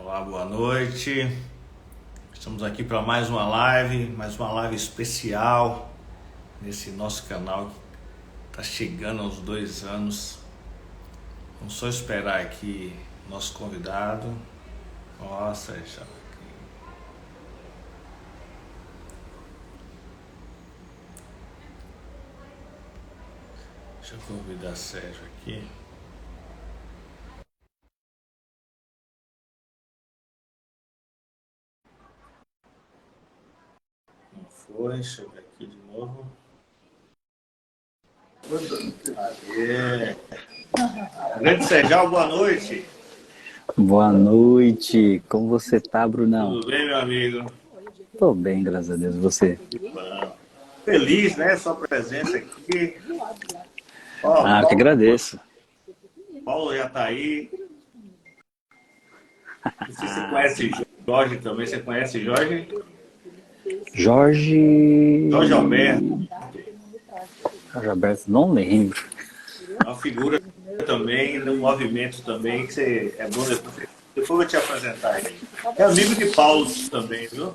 Olá, boa noite. Estamos aqui para mais uma live especial nesse nosso canal que está chegando aos 2 anos. Vamos só esperar aqui nosso convidado. Nossa, deixa eu convidar Sérgio aqui. Não foi, deixa eu ver aqui de novo. Aê. Grande Sérgio, boa noite. Boa noite, como você tá, Brunão? Tudo bem, meu amigo? Tô bem, graças a Deus, você? Feliz, né? Sua presença aqui. Eu que agradeço. Paulo já tá aí. Não sei se você conhece Jorge também. Você conhece Jorge? Jorge Alberto. Jorge Alberto, não lembro. É uma figura também, no movimento também, que você é bom depois eu vou te apresentar ele. É amigo de Paulo também, viu?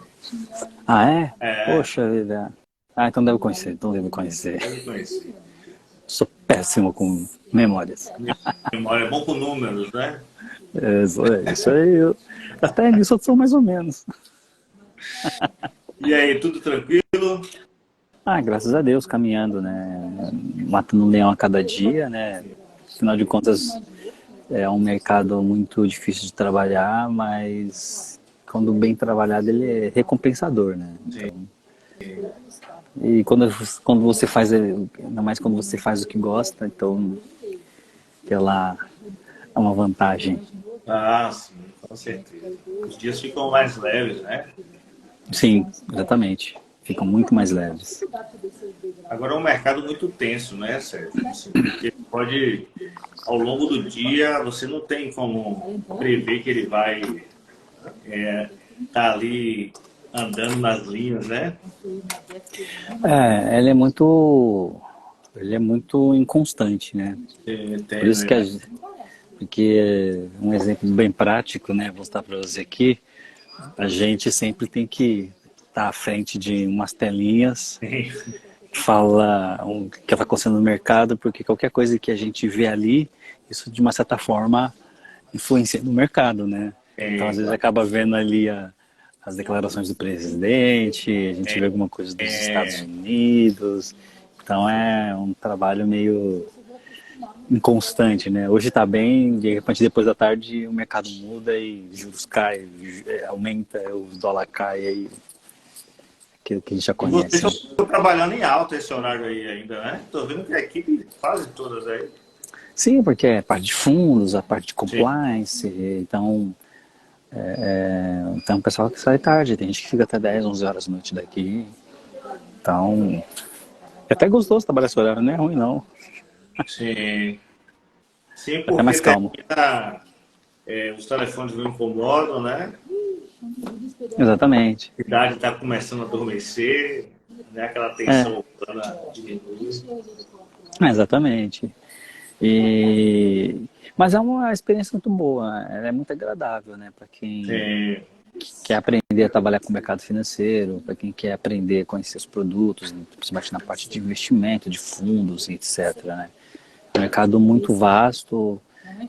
Ah, é? É. Poxa vida. Então devo conhecer, não devo conhecer. Deve conhecer. Sou péssimo com memórias. Memória é bom com números, né? Isso aí, até nisso eu sou mais ou menos. E aí, tudo tranquilo? Graças a Deus, caminhando, né? Matando um leão a cada dia, né? Afinal de contas, é um mercado muito difícil de trabalhar, mas quando bem trabalhado ele é recompensador, né? Então, e quando você faz, ainda mais quando você faz o que gosta, então ela é uma vantagem. Ah, sim, com certeza. Os dias ficam mais leves, né? Sim, exatamente. Ficam muito mais leves. Agora é um mercado muito tenso, né, Sérgio? Assim, porque pode, ao longo do dia, você não tem como prever que ele vai estar ali andando nas linhas, né? Ele é muito inconstante, né? Por isso que porque um exemplo bem prático, né? Vou mostrar para você aqui. A gente sempre tem que estar à frente de umas telinhas, fala o que está acontecendo no mercado, porque qualquer coisa que a gente vê ali, isso de uma certa forma influencia no mercado, né? Então às vezes acaba vendo ali as declarações do presidente, a gente vê alguma coisa dos Estados Unidos, então é um trabalho meio inconstante, né? Hoje está bem, de repente depois da tarde o mercado muda e juros cai, aumenta, o dólar cai, aí aquilo que a gente já E vocês conhece. estão trabalhando em alta esse horário aí ainda, né? Estou vendo que a equipe quase todas aí. Sim, porque é parte de fundos, a parte de Sim. compliance, então o pessoal que sai tarde, tem gente que fica até 10, 11 horas da noite daqui, então é até gostoso trabalhar esse horário, não é ruim não, Sim. Sim, é até porque mais calmo. os telefones não incomodam, né? Exatamente. A cidade está começando a adormecer, né? Aquela É, tensão urbana diminui. exatamente. Mas é uma experiência muito boa, ela é muito agradável, né, para quem Sim. quer aprender a trabalhar com o mercado financeiro, para quem quer aprender a conhecer os produtos, principalmente na parte de investimento, de fundos, etc. Né? É um mercado muito vasto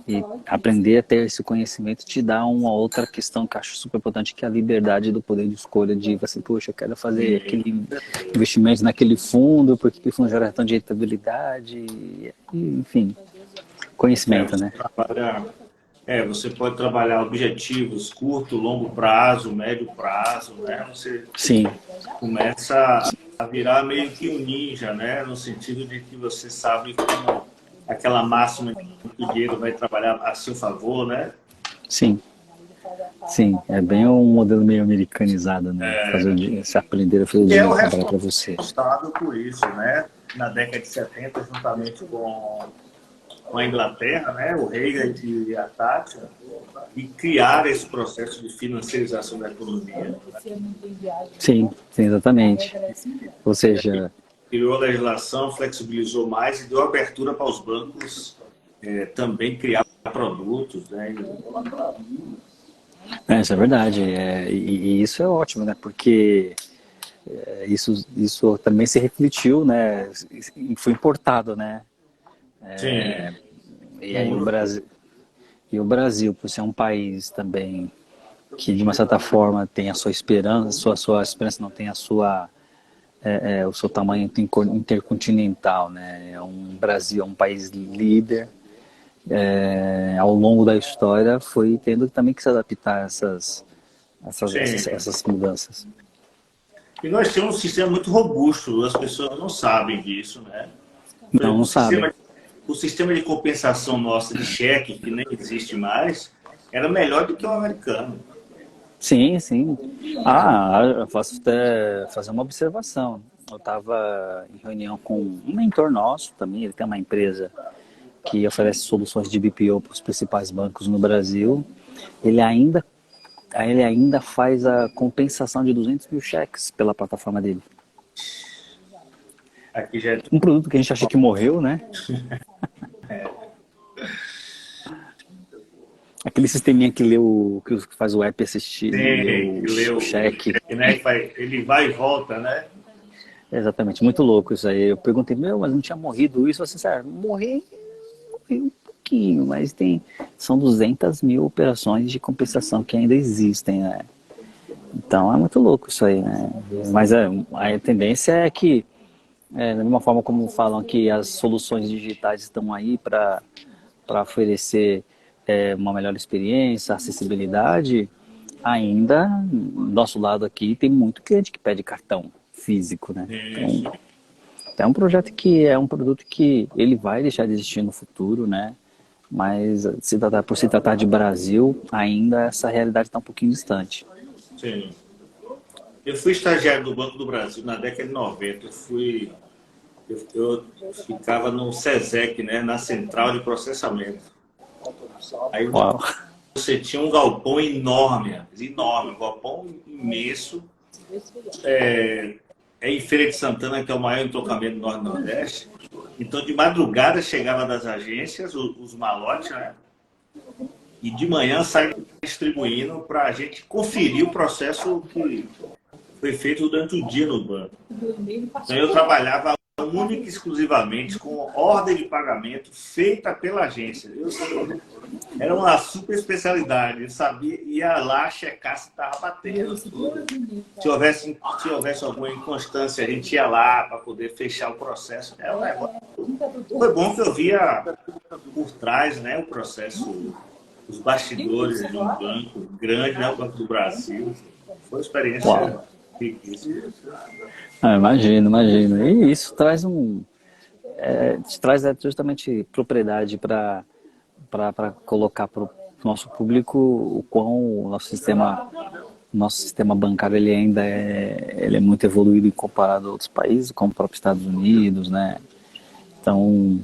e aprender a ter esse conhecimento te dá uma outra questão que eu acho super importante, que é a liberdade do poder de escolha de você, poxa, eu quero fazer aquele investimento naquele fundo, porque aquele fundo gera tanta rentabilidade, enfim, conhecimento, né? Você pode trabalhar objetivos curto, longo prazo, médio prazo, né? Você Sim, começa a virar meio que um ninja, né? No sentido de que você sabe como aquela máxima de que o dinheiro vai trabalhar a seu favor, né? sim. Sim, é bem um modelo meio americanizado, né? Se aprender a fazer o E é o dinheiro trabalhar para você. responsável por isso, né? Na década de 70, juntamente com a Inglaterra, né? O Reagan e a Thatcher, e criar esse processo de financiarização da economia. Sim, sim, exatamente. Ou seja, Criou a legislação, flexibilizou mais e deu abertura para os bancos também criar produtos, né? Isso é verdade. E isso é ótimo, né? Porque isso também se refletiu, né? E foi importado, né? Sim, E no aí mundo todo. o Brasil, por ser um país também que de uma certa forma tem a sua esperança, sua esperança não tem a sua o seu tamanho intercontinental, né? É um Brasil, é um país líder. Ao longo da história foi tendo também que se adaptar a Sim. essas mudanças. E nós temos um sistema muito robusto, as pessoas não sabem disso, né? Por Não, exemplo, não sabem. o sistema de compensação nossa de cheque, que nem existe mais, era melhor do que o americano. Sim, sim. Ah, eu posso até fazer uma observação. Eu estava em reunião com um mentor nosso também, ele tem uma empresa que oferece soluções de BPO para os principais bancos no Brasil. Ele ainda, ele ainda faz a compensação de 200 mil cheques pela plataforma dele. Aqui já é Um produto que a gente acha que morreu, né? Aquele sisteminha que lê que faz o app assistir, ler tem que ler o o cheque. cheque, né? Ele vai e volta, né? Exatamente, muito louco isso aí. Eu perguntei, meu, mas não tinha morrido isso? Assim, sério, morri um pouquinho, mas são 200 mil operações de compensação que ainda existem, né? Então é muito louco isso aí, né? Mas a tendência é que, da mesma forma como falam que as soluções digitais estão aí para oferecer uma melhor experiência, acessibilidade, ainda, do nosso lado aqui, tem muito cliente que pede cartão físico, né? Então, Isso. é um projeto que é um produto que ele vai deixar de existir no futuro, né? Mas por se tratar de Brasil, ainda essa realidade está um pouquinho distante. Sim. Eu fui estagiário do Banco do Brasil na década de 90. Eu ficava no SESEC, né? Na Central de Processamento. Aí Uau. você tinha um galpão enorme, enorme, um galpão imenso. É em Feira de Santana, que é o maior entroncamento do Norte-Nordeste. Então, de madrugada, chegava das agências, os malotes, né? E de manhã saía distribuindo para a gente conferir o processo que foi feito durante o dia no banco. Então, eu trabalhava única e exclusivamente com ordem de pagamento feita pela agência. Era uma super especialidade. Eu sabia, ia lá checar se estava batendo tudo. Se houvesse alguma inconstância, a gente ia lá para poder fechar o processo. É um negócio. Foi bom que eu via por trás, né, o processo, os bastidores de um banco grande, né, o Banco do Brasil. Foi uma experiência Uau. riquíssima. Imagino, imagino. E isso traz justamente propriedade para colocar para o nosso público o quão nosso sistema bancário ele é muito evoluído comparado a outros países, como o próprio Estados Unidos, né? Então,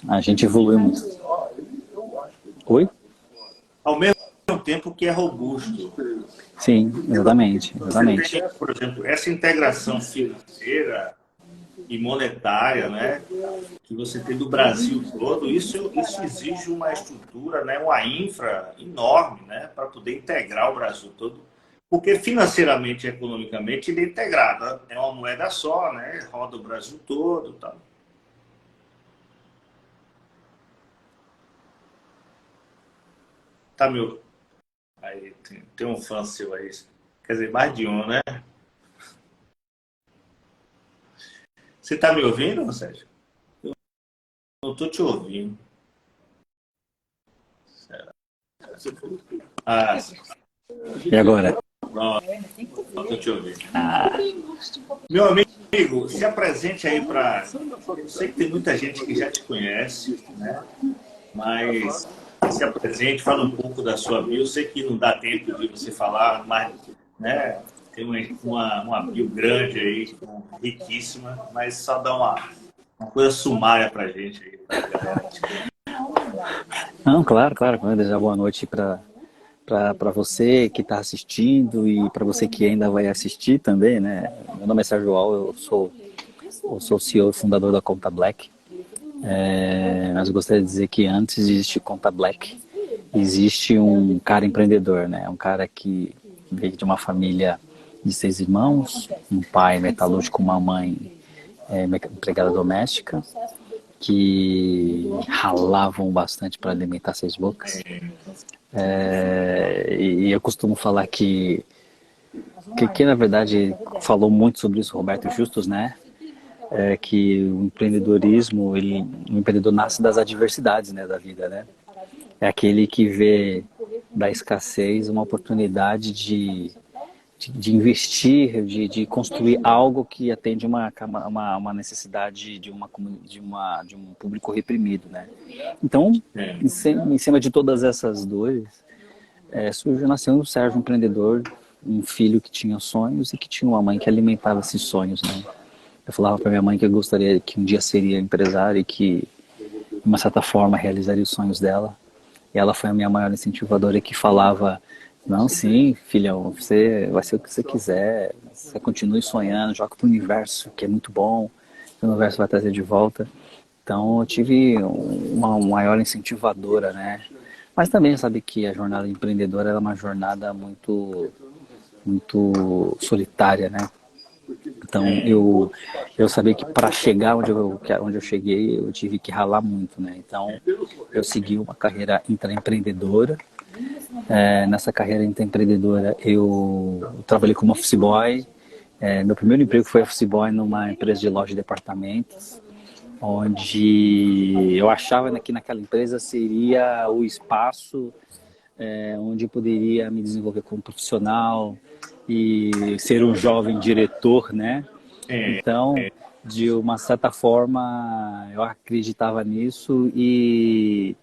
a gente evoluiu muito. Oi? Ao mesmo tempo que é robusto. Sim, exatamente, Você exatamente. tem, por exemplo, essa integração financeira e monetária, né, que você tem do Brasil todo, isso exige uma estrutura, né, uma infra enorme, né, para poder integrar o Brasil todo, porque financeiramente e economicamente ele é integrado, é uma moeda só, né, roda o Brasil todo, tal. Tá meu, aí tem um fã seu aí, quer dizer, mais de um, né? Você tá me ouvindo, Sérgio? Não tô te ouvindo. Ah, E agora? pronto, tô te ouvindo. Meu amigo, se apresente aí para. Eu sei que tem muita gente que já te conhece, né? Mas se apresente, fala um pouco da sua bio. Eu sei que não dá tempo de você falar, mas né? Tem uma bio grande aí, riquíssima, mas só dá uma coisa sumária para a gente aí, para a galera. Não, claro, claro. Vou desejar boa noite para você que está assistindo e para você que ainda vai assistir também, né? Meu nome é Sérgio Al, eu sou CEO e fundador da Conta Black. Mas eu gostaria de dizer que antes de existir Conta Black, existe um cara empreendedor, né? Um cara que veio de uma família de 6 irmãos, um pai metalúrgico, uma mãe empregada doméstica, que ralavam bastante para alimentar 6 bocas. E eu costumo falar que na verdade falou muito sobre isso Roberto Justus, né? Que o empreendedorismo, o empreendedor nasce das adversidades, né, da vida, né? É aquele que vê da escassez uma oportunidade de investir, de construir algo que atende uma necessidade de um público reprimido, né? Então, em cima de todas essas dores, nasceu o Sérgio empreendedor, um filho que tinha sonhos e que tinha uma mãe que alimentava esses sonhos, né? Eu falava para minha mãe que eu gostaria que um dia seria empresária e que, de uma certa forma, realizaria os sonhos dela. E ela foi a minha maior incentivadora que falava: não, sim, filhão, você vai ser o que você quiser, você continue sonhando, joga pro universo, que é muito bom, o universo vai trazer de volta. Então eu tive uma maior incentivadora, né? Mas também sabe que a jornada empreendedora é uma jornada muito solitária, né? Então eu sabia que para chegar onde eu cheguei, eu tive que ralar muito, né? Então eu segui uma carreira intraempreendedora. Nessa carreira intraempreendedora eu trabalhei como office boy. Meu primeiro emprego foi office boy numa empresa de loja de departamentos, onde eu achava que naquela empresa seria o espaço onde eu poderia me desenvolver como profissional e ser um jovem diretor, né? Então, de uma certa forma, eu acreditava nisso e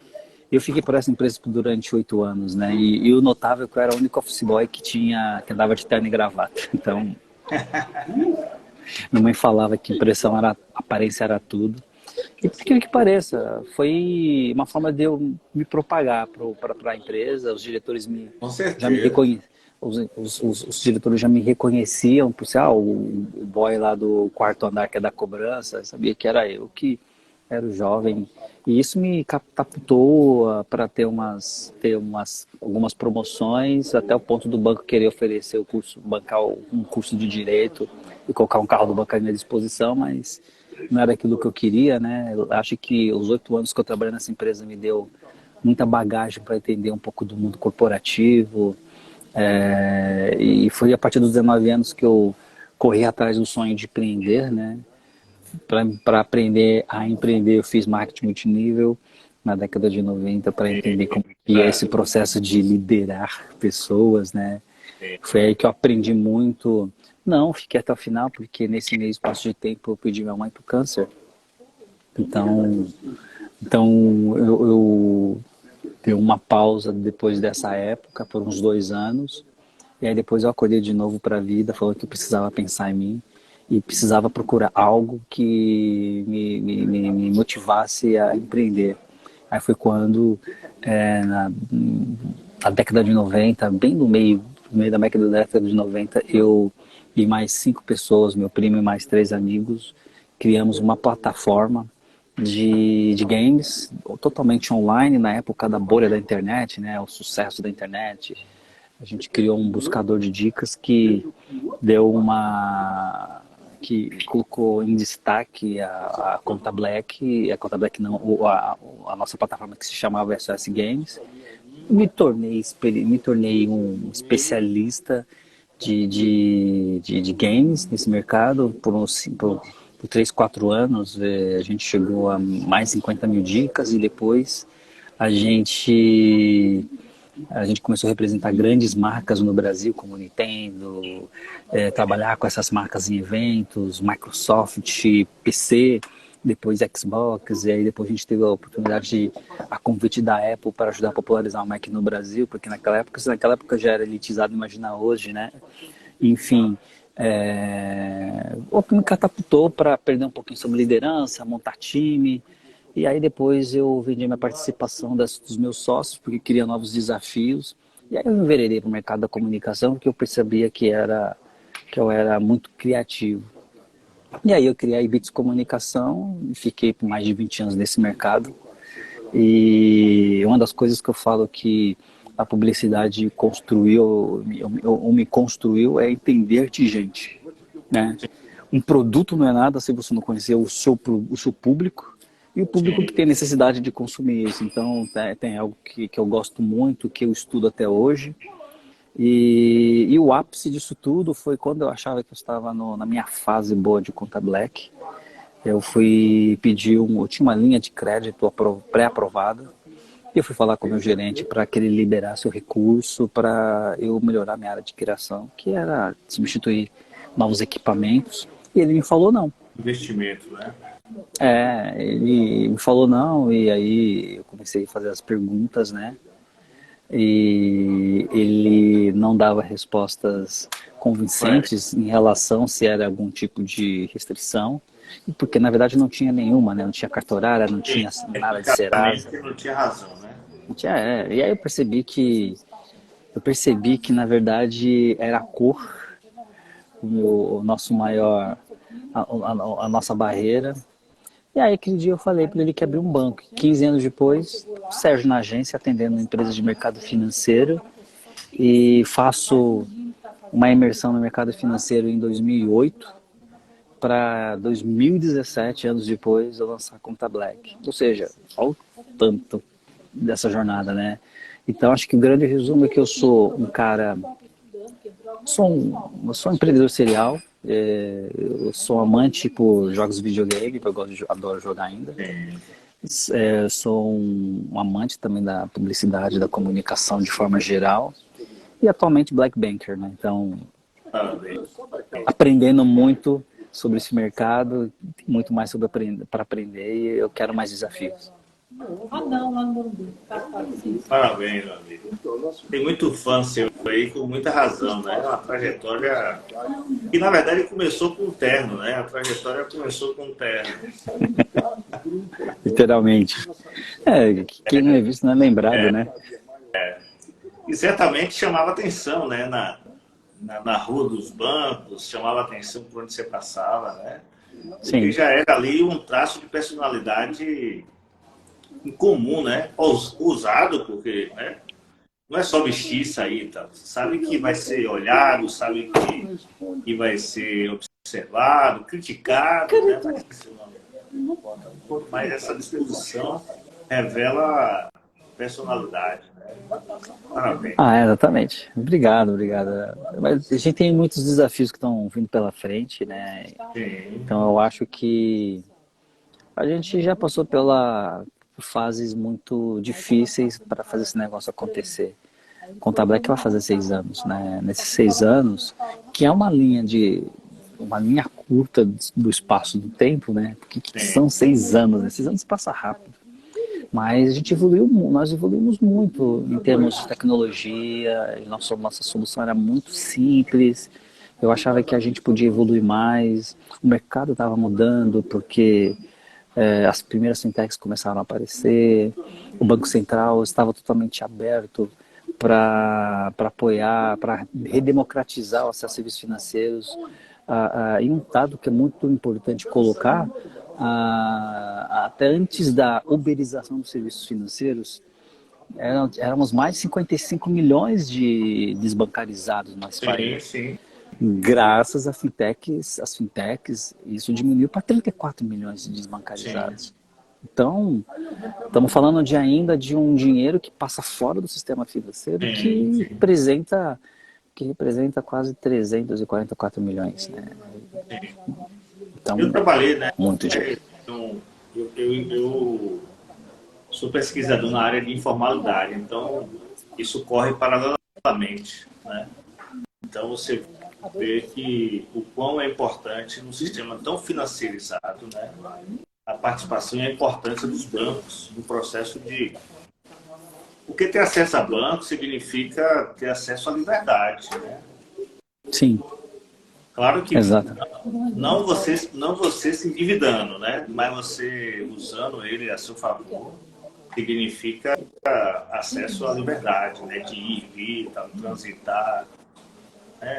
eu fiquei por essa empresa durante 8 anos, né? E o notável é que eu era o único office boy que andava de terno e gravata. Então, minha mãe falava que aparência era tudo. E por que pareça, foi uma forma de eu me propagar para a empresa. Os diretores Com já me certeza. reconheciam. Os diretores já me reconheciam por ser o boy lá do quarto andar, que é da cobrança. Sabia que era eu que era o jovem. E isso me catapultou para ter algumas promoções, até o ponto do banco querer oferecer bancar um curso de direito e colocar um carro do banco à minha disposição, mas não era aquilo que eu queria, né? Eu acho que os 8 anos que eu trabalhei nessa empresa me deu muita bagagem para entender um pouco do mundo corporativo. E foi a partir dos 19 anos que eu corri atrás do sonho de empreender, né? Para aprender a empreender, eu fiz marketing multinível na década de 90 para entender como que é esse processo de liderar pessoas, né? Foi aí que eu aprendi muito. Não, fiquei até o final, porque nesse meio espaço de tempo eu perdi minha mãe pro câncer. Então eu dei uma pausa depois dessa época, por uns 2 anos. E aí depois eu acordei de novo para a vida, falando que eu precisava pensar em mim e precisava procurar algo que me motivasse a empreender. Aí foi quando, na década de 90, bem no meio da década de 90, eu e mais 5 pessoas, meu primo e mais 3 amigos, criamos uma plataforma de games totalmente online, na época da bolha da internet, né, o sucesso da internet. A gente criou um buscador de dicas que colocou em destaque a Conta Black, a Conta Black não, a nossa plataforma que se chamava SOS Games. Me tornei um especialista de games nesse mercado por 3, 4 anos. A gente chegou a mais 50 mil dicas e depois a gente começou a representar grandes marcas no Brasil, como Nintendo, trabalhar com essas marcas em eventos, Microsoft, PC, depois Xbox, e aí depois a gente teve a oportunidade a convite da Apple para ajudar a popularizar o Mac no Brasil, porque naquela época já era elitizado, imagina hoje, né? Enfim, o que me catapultou para perder um pouquinho sobre liderança, montar time. E aí depois eu vendi minha participação dos meus sócios, porque queria novos desafios. E aí eu enveredei para o mercado da comunicação, porque eu percebia que eu era muito criativo. E aí eu criei a Ibits Comunicação e fiquei por mais de 20 anos nesse mercado. E uma das coisas que eu falo que a publicidade construiu, ou me construiu, é entender de gente, né? Um produto não é nada se você não conhecer o seu público e o público que Sim. tem necessidade de consumir isso. Então, tem algo que eu gosto muito, que eu estudo até hoje. E o ápice disso tudo foi quando eu achava que eu estava na minha fase boa de conta black. Eu fui pedir eu tinha uma linha de crédito pré-aprovada e eu fui falar com o meu gerente para que ele liberasse o recurso para eu melhorar minha área de criação, que era substituir novos equipamentos. E ele me falou não. Investimento, né? Ele me falou não, e aí eu comecei a fazer as perguntas, né? E ele não dava respostas convincentes em relação se era algum tipo de restrição, porque na verdade não tinha nenhuma, né? Não tinha carta horária, não tinha nada de Serasa. Tecnicamente não tinha razão, né? Não tinha, E aí eu percebi que na verdade era a cor o nosso maior, a nossa barreira. E aí aquele dia eu falei para ele que abriu um banco. 15 anos depois, Sérgio na agência, atendendo empresas de mercado financeiro, e faço uma imersão no mercado financeiro em 2008 para 2017, anos depois, eu lançar a Conta Black. Ou seja, olha o tanto dessa jornada, né? Então acho que o grande resumo é que eu sou um cara, eu sou um empreendedor serial, eu sou amante por jogos de videogame, adoro jogar ainda. Sou um amante também da publicidade, da comunicação de forma geral. E atualmente Black Banker, né? Então, aprendendo muito sobre esse mercado, muito mais para aprender e eu quero mais desafios. Parabéns, meu amigo. Tem muito fã seu aí com muita razão, né? Uma trajetória que, na verdade, começou com o terno, né? A trajetória começou com o terno. Literalmente. Quem não é visto não é lembrado, né? E certamente chamava atenção, né? Na rua dos bancos, chamava atenção por onde você passava, né? Porque Sim. já era ali um traço de personalidade em comum, né? Usado, porque, né? Não é só vestir, sair, tá? Sabe que vai ser olhado, sabe que vai ser observado, criticado, né? Mas essa disposição revela personalidade, né? Parabéns. Exatamente. Obrigado. Mas a gente tem muitos desafios que estão vindo pela frente, né? Sim. Então eu acho que a gente já passou por fases muito difíceis para fazer esse negócio acontecer. Conta Black vai fazer 6 anos, né? Nesses 6 anos, que é uma linha curta do espaço do tempo, né? Porque são 6 anos, né? 6 anos passa rápido. Mas nós evoluímos muito em termos de tecnologia, nossa solução era muito simples, eu achava que a gente podia evoluir mais, o mercado estava mudando porque as primeiras fintechs começaram a aparecer, o Banco Central estava totalmente aberto para apoiar, para redemocratizar o acesso a serviços financeiros. E um dado que é muito importante colocar, até antes da uberização dos serviços financeiros, éramos mais de 55 milhões de desbancarizados no nosso país. Sim. Graças às fintechs, isso diminuiu para 34 milhões de desbancarizados. Sim. Então, estamos falando ainda de um dinheiro que passa fora do sistema financeiro, que representa quase 344 milhões. Né? Então, eu trabalhei, né? Muito dinheiro. Eu sou pesquisador na área de informalidade, então isso corre paralelamente, né? Então você vê que o quão é importante num sistema tão financeirizado, né? A participação e a importância dos bancos no processo de... Porque ter acesso a banco significa ter acesso à liberdade, né? Sim. Claro que Exato. não você se endividando, né? Mas você usando ele a seu favor significa acesso à liberdade, né? De ir, vir, transitar.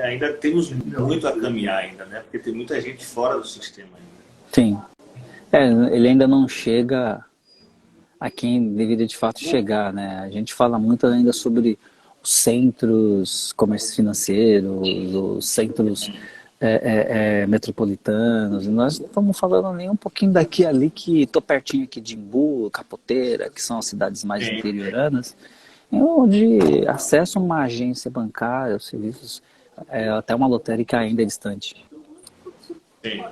Ainda temos muito a caminhar ainda, né? Porque tem muita gente fora do sistema ainda. Sim. Ele ainda não chega a quem deveria de fato chegar, né? A gente fala muito ainda sobre os centros comércio financeiro, os centros metropolitanos. Nós não estamos falando nem um pouquinho daqui ali, que estou pertinho aqui de Imbu, Capoteira, que são as cidades mais Sim, interioranas, onde acesso a uma agência bancária, os serviços, até uma lotérica ainda é distante. sim.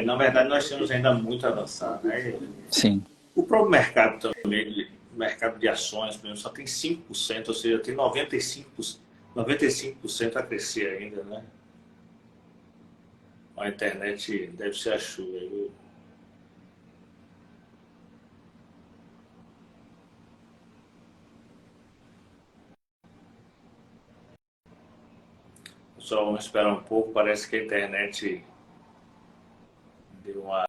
Na verdade, nós temos ainda muito a avançar, né? Sim. O próprio mercado também, mercado de ações, por exemplo, só tem 5%, ou seja, tem 95% a crescer ainda, né? A internet deve ser a chuva, viu? Só vamos esperar um pouco, parece que a internet deu uma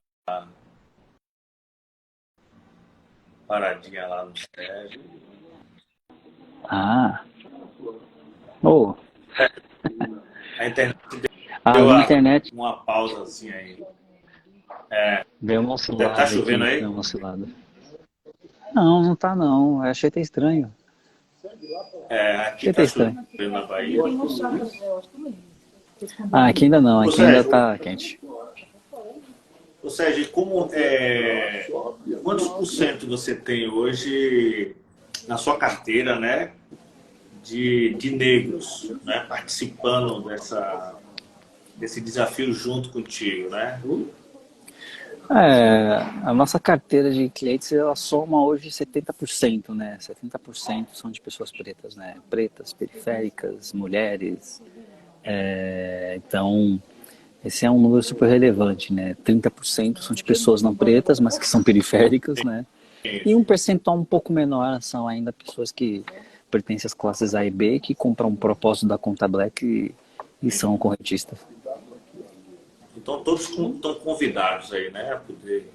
paradinha lá no cérebro. Ah, oh, A internet a deu minha internet uma pausazinha aí. deu uma Tá oscilada chovendo aqui, aí? deu uma oscilada. Não, não tá não. Eu achei até estranho. Aqui Achei até tá estranho. chovendo na Bahia. Ah, aqui ainda não, Ou aqui ainda seja, tá quente. quantos por cento você tem hoje na sua carteira, né, de negros, né, participando desse desafio junto contigo, né? A nossa carteira de clientes, ela soma hoje 70%, né? 70% são de pessoas pretas, né? Pretas, periféricas, mulheres. Então, esse é um número super relevante, né? 30% são de pessoas não pretas, mas que são periféricas, né? E um percentual um pouco menor são ainda pessoas que pertencem às classes A e B, que compram um propósito da conta Black e são correntistas. Então todos estão convidados aí, né, a poder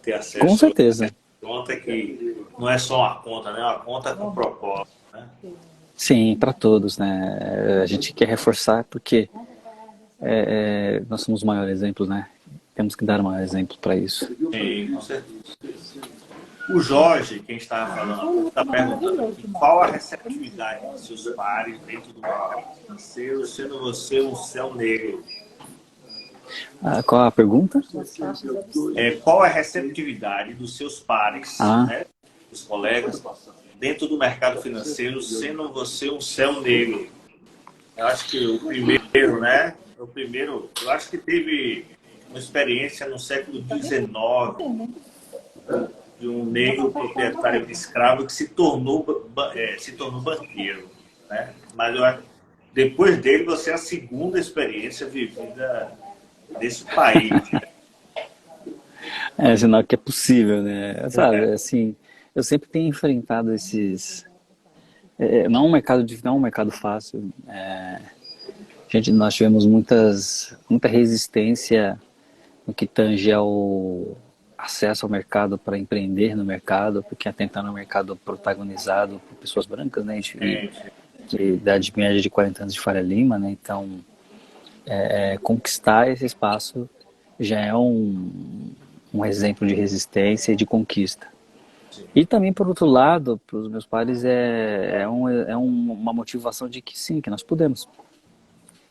ter Com acesso a certeza. essa conta que não é só uma conta, né? É uma conta com propósito, né? Sim, para todos, né? A gente quer reforçar porque nós somos o maior exemplo, né? Temos que dar o maior exemplo para isso. Sim, com certeza. O Jorge, quem estava falando, está perguntando aqui qual a receptividade dos seus pares dentro do mercado financeiro, sendo você um céu negro. Ah, qual a pergunta? Qual é a receptividade dos seus pares, Ah, né, dos colegas, dentro do mercado financeiro, sendo você um céu negro? Eu acho que o primeiro, né? Eu acho que teve uma experiência no século XIX de um negro proprietário de escravo que se tornou banqueiro, né? Mas depois dele, você é a segunda experiência vivida nesse país. é sinal que é possível, né? Sabe, assim, eu sempre tenho enfrentado esses. Não é um mercado não é um mercado fácil. Nós tivemos muita resistência no que tange ao acesso ao mercado para empreender no mercado, porque até então é um mercado protagonizado por pessoas brancas, né? De idade média de 40 anos de Faria Lima, né? Então, conquistar esse espaço já é um exemplo de resistência e de conquista. E também, por outro lado, para os meus pais uma motivação de que sim, que nós podemos.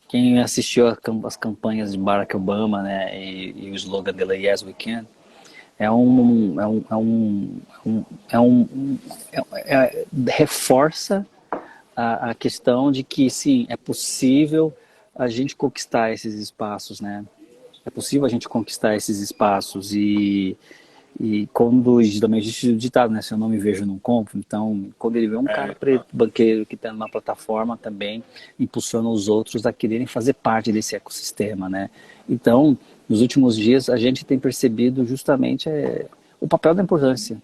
Quem assistiu as campanhas de Barack Obama, né, e o slogan dele Yes We Can, reforça a questão de que sim, é possível a gente conquistar esses espaços, né? É possível a gente conquistar esses espaços e quando também existe o ditado, né? Se eu não me vejo, não compro. Então, quando ele vê um cara preto, banqueiro, que está numa plataforma também, impulsiona os outros a quererem fazer parte desse ecossistema, né? Então, nos últimos dias, a gente tem percebido justamente o papel da importância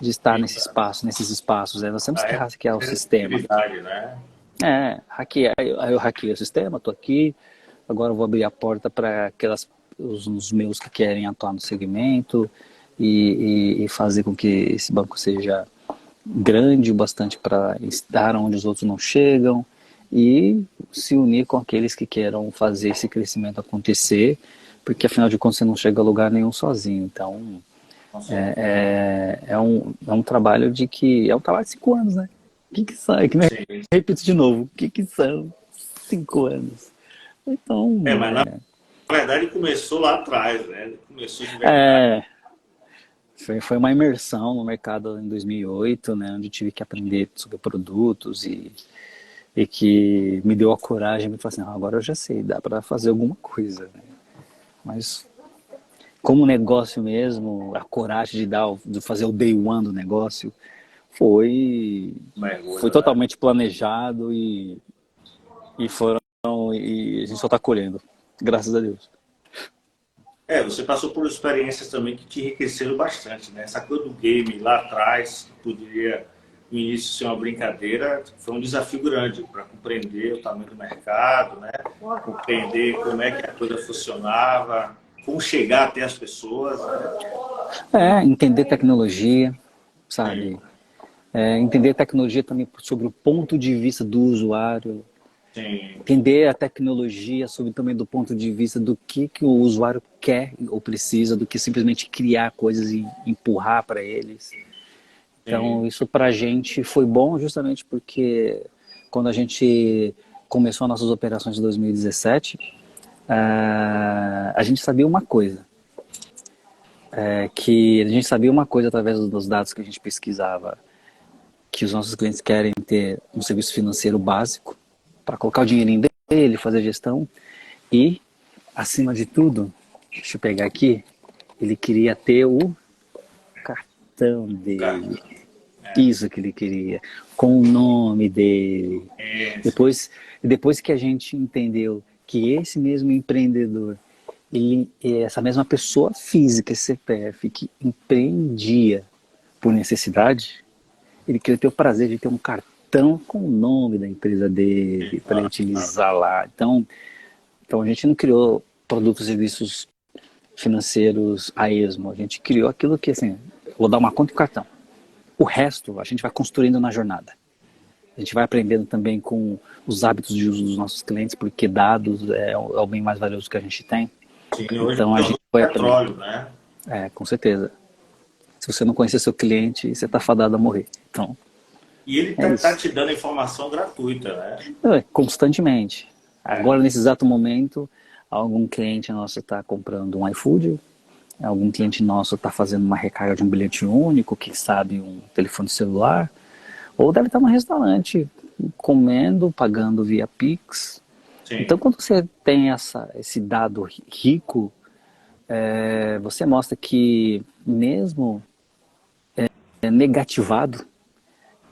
de estar nesses espaços. Né? Nós temos que hackear o sistema. Né? Eu hackei o sistema, estou aqui, agora eu vou abrir a porta para os meus que querem atuar no segmento e fazer com que esse banco seja grande o bastante para estar onde os outros não chegam e se unir com aqueles que queiram fazer esse crescimento acontecer, porque afinal de contas você não chega a lugar nenhum sozinho. Então, É um trabalho de que... É um trabalho de 5 anos, né? O que sai? Que nem Sim. repito de novo. O que são 5 anos? Então, Mas na verdade começou lá atrás, né? Começou de verdade. é, foi uma imersão no mercado em 2008, né? Onde eu tive que aprender sobre produtos e que me deu a coragem de falar assim, agora eu já sei, dá para fazer alguma coisa, né? Mas como negócio mesmo, a coragem de fazer o day one do negócio foi foi Mergulho, né? totalmente planejado e foram e a gente só está colhendo, graças a Deus. Você passou por experiências também que te enriqueceram bastante, né? Essa coisa do game lá atrás, que poderia no início ser uma brincadeira, foi um desafio grande para compreender o tamanho do mercado, né? Compreender como é que a coisa funcionava, como chegar até as pessoas, né? Entender tecnologia, Sim, sabe? Entender tecnologia também sobre o ponto de vista do usuário, sim, entender a tecnologia sobre também do ponto de vista do que o usuário quer ou precisa, do que simplesmente criar coisas e empurrar para eles. sim. Então, isso para a gente foi bom justamente porque quando a gente começou nossas operações em 2017, a gente sabia uma coisa, que a gente sabia uma coisa através dos dados que a gente pesquisava, que os nossos clientes querem ter um serviço financeiro básico para colocar o dinheirinho dele, fazer gestão e, acima de tudo, deixa eu pegar aqui, ele queria ter o cartão dele. Cara, Isso que ele queria, com o nome dele. esse, Depois que a gente entendeu que esse mesmo empreendedor, essa mesma pessoa física, esse CPF, que empreendia por necessidade, ele queria ter o prazer de ter um cartão com o nome da empresa dele para ele utilizar lá. Então a gente não criou produtos e serviços financeiros a esmo. A gente criou aquilo que, assim, vou dar uma conta e um cartão. O resto a gente vai construindo na jornada. A gente vai aprendendo também com os hábitos de uso dos nossos clientes, porque dados é o bem mais valioso que a gente tem. sim, hoje Então a é gente o foi aprendendo. petróleo, né? Com certeza. Se você não conhecer seu cliente, você está fadado a morrer. Então, E ele é tá isso. te dando informação gratuita, né? Constantemente. É, Agora, nesse exato momento, algum cliente nosso está comprando um iFood, algum cliente nosso está fazendo uma recarga de um bilhete único, quem sabe um telefone celular, ou deve estar no restaurante comendo, pagando via Pix. Então, sim, quando você tem esse dado rico, você mostra que mesmo negativado,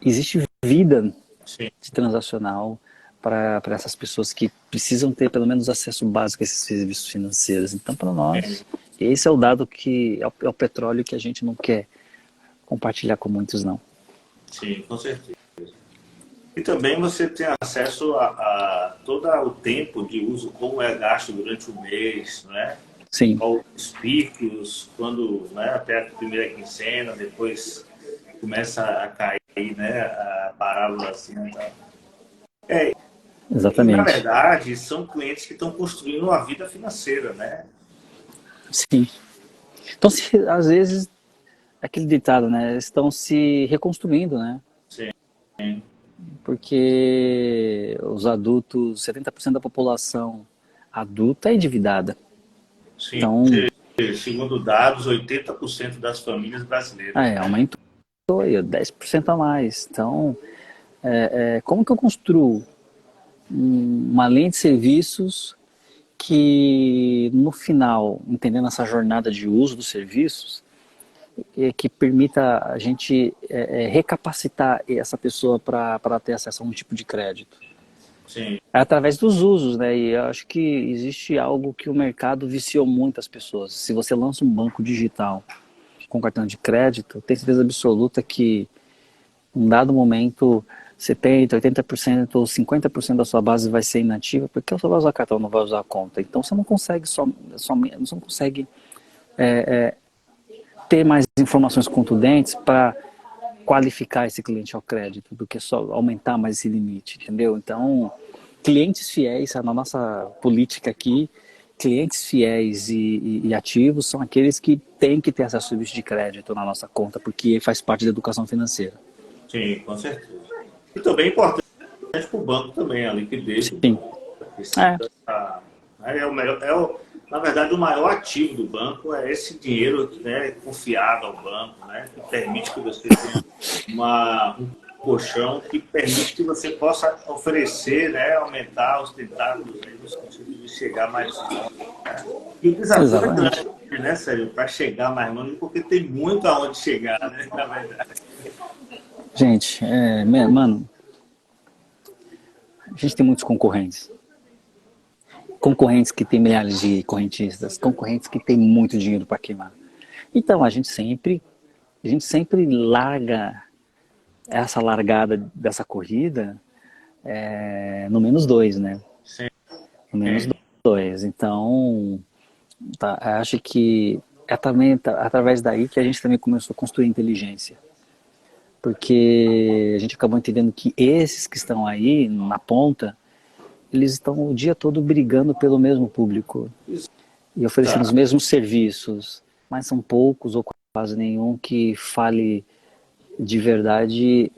existe vida sim. de transacional para essas pessoas que precisam ter pelo menos acesso básico a esses serviços financeiros. Então, para nós, esse é o dado que é o petróleo que a gente não quer compartilhar com muitos, não. Sim, com certeza. E também você tem acesso a todo o tempo de uso, como é gasto durante o mês, né? Sim, Os picos, quando, né, até a primeira quincena, depois começa a cair, né, a parábola assim. Então. E na exatamente. verdade são clientes que estão construindo uma vida financeira, né? Sim. Então, às vezes, aquele ditado, né? Estão se reconstruindo, né? Sim, Porque os adultos, 70% da população adulta é endividada. sim. Então, Segundo dados, 80% das famílias brasileiras, né? aumentou 10% a mais. Então, como que eu construo uma linha de serviços que, no final, entendendo essa jornada de uso dos serviços, que permita a gente recapacitar essa pessoa para ter acesso a um tipo de crédito? Sim, É através dos usos, né? E eu acho que existe algo que o mercado viciou muito as pessoas. Se você lança um banco digital com cartão de crédito, tem certeza absoluta que em um dado momento 70, 80% ou 50% da sua base vai ser inativa porque você vai usar cartão, não vai usar a conta. Então você não consegue você não consegue ter mais informações contundentes para qualificar esse cliente ao crédito do que só aumentar mais esse limite, entendeu? Então, clientes fiéis, na nossa política aqui, clientes fiéis e ativos são aqueles que têm que ter acesso ao serviço de crédito na nossa conta, porque faz parte da educação financeira. Sim, com certeza. E também é importante para o banco também, a liquidez do Sim. banco. É o melhor, na verdade, o maior ativo do banco é esse dinheiro, né, confiado ao banco, né, que permite que você tenha um colchão que permite que você possa oferecer, né, aumentar os tentáculos no sentido de chegar mais longe. Né? E o desafio é grande, né, Sérgio, para chegar mais longe, porque tem muito aonde chegar, né, na verdade. Gente, mano, a gente tem muitos concorrentes. Concorrentes que têm milhares de correntistas, concorrentes que têm muito dinheiro para queimar. Então, a gente sempre larga essa largada dessa corrida no -2, né? Sim. No -2. Então, acho que é também através daí que a gente também começou a construir inteligência. Porque a gente acabou entendendo que esses que estão aí na ponta, eles estão o dia todo brigando pelo mesmo público e oferecendo os mesmos serviços, mas são poucos ou quase nenhum que fale de verdade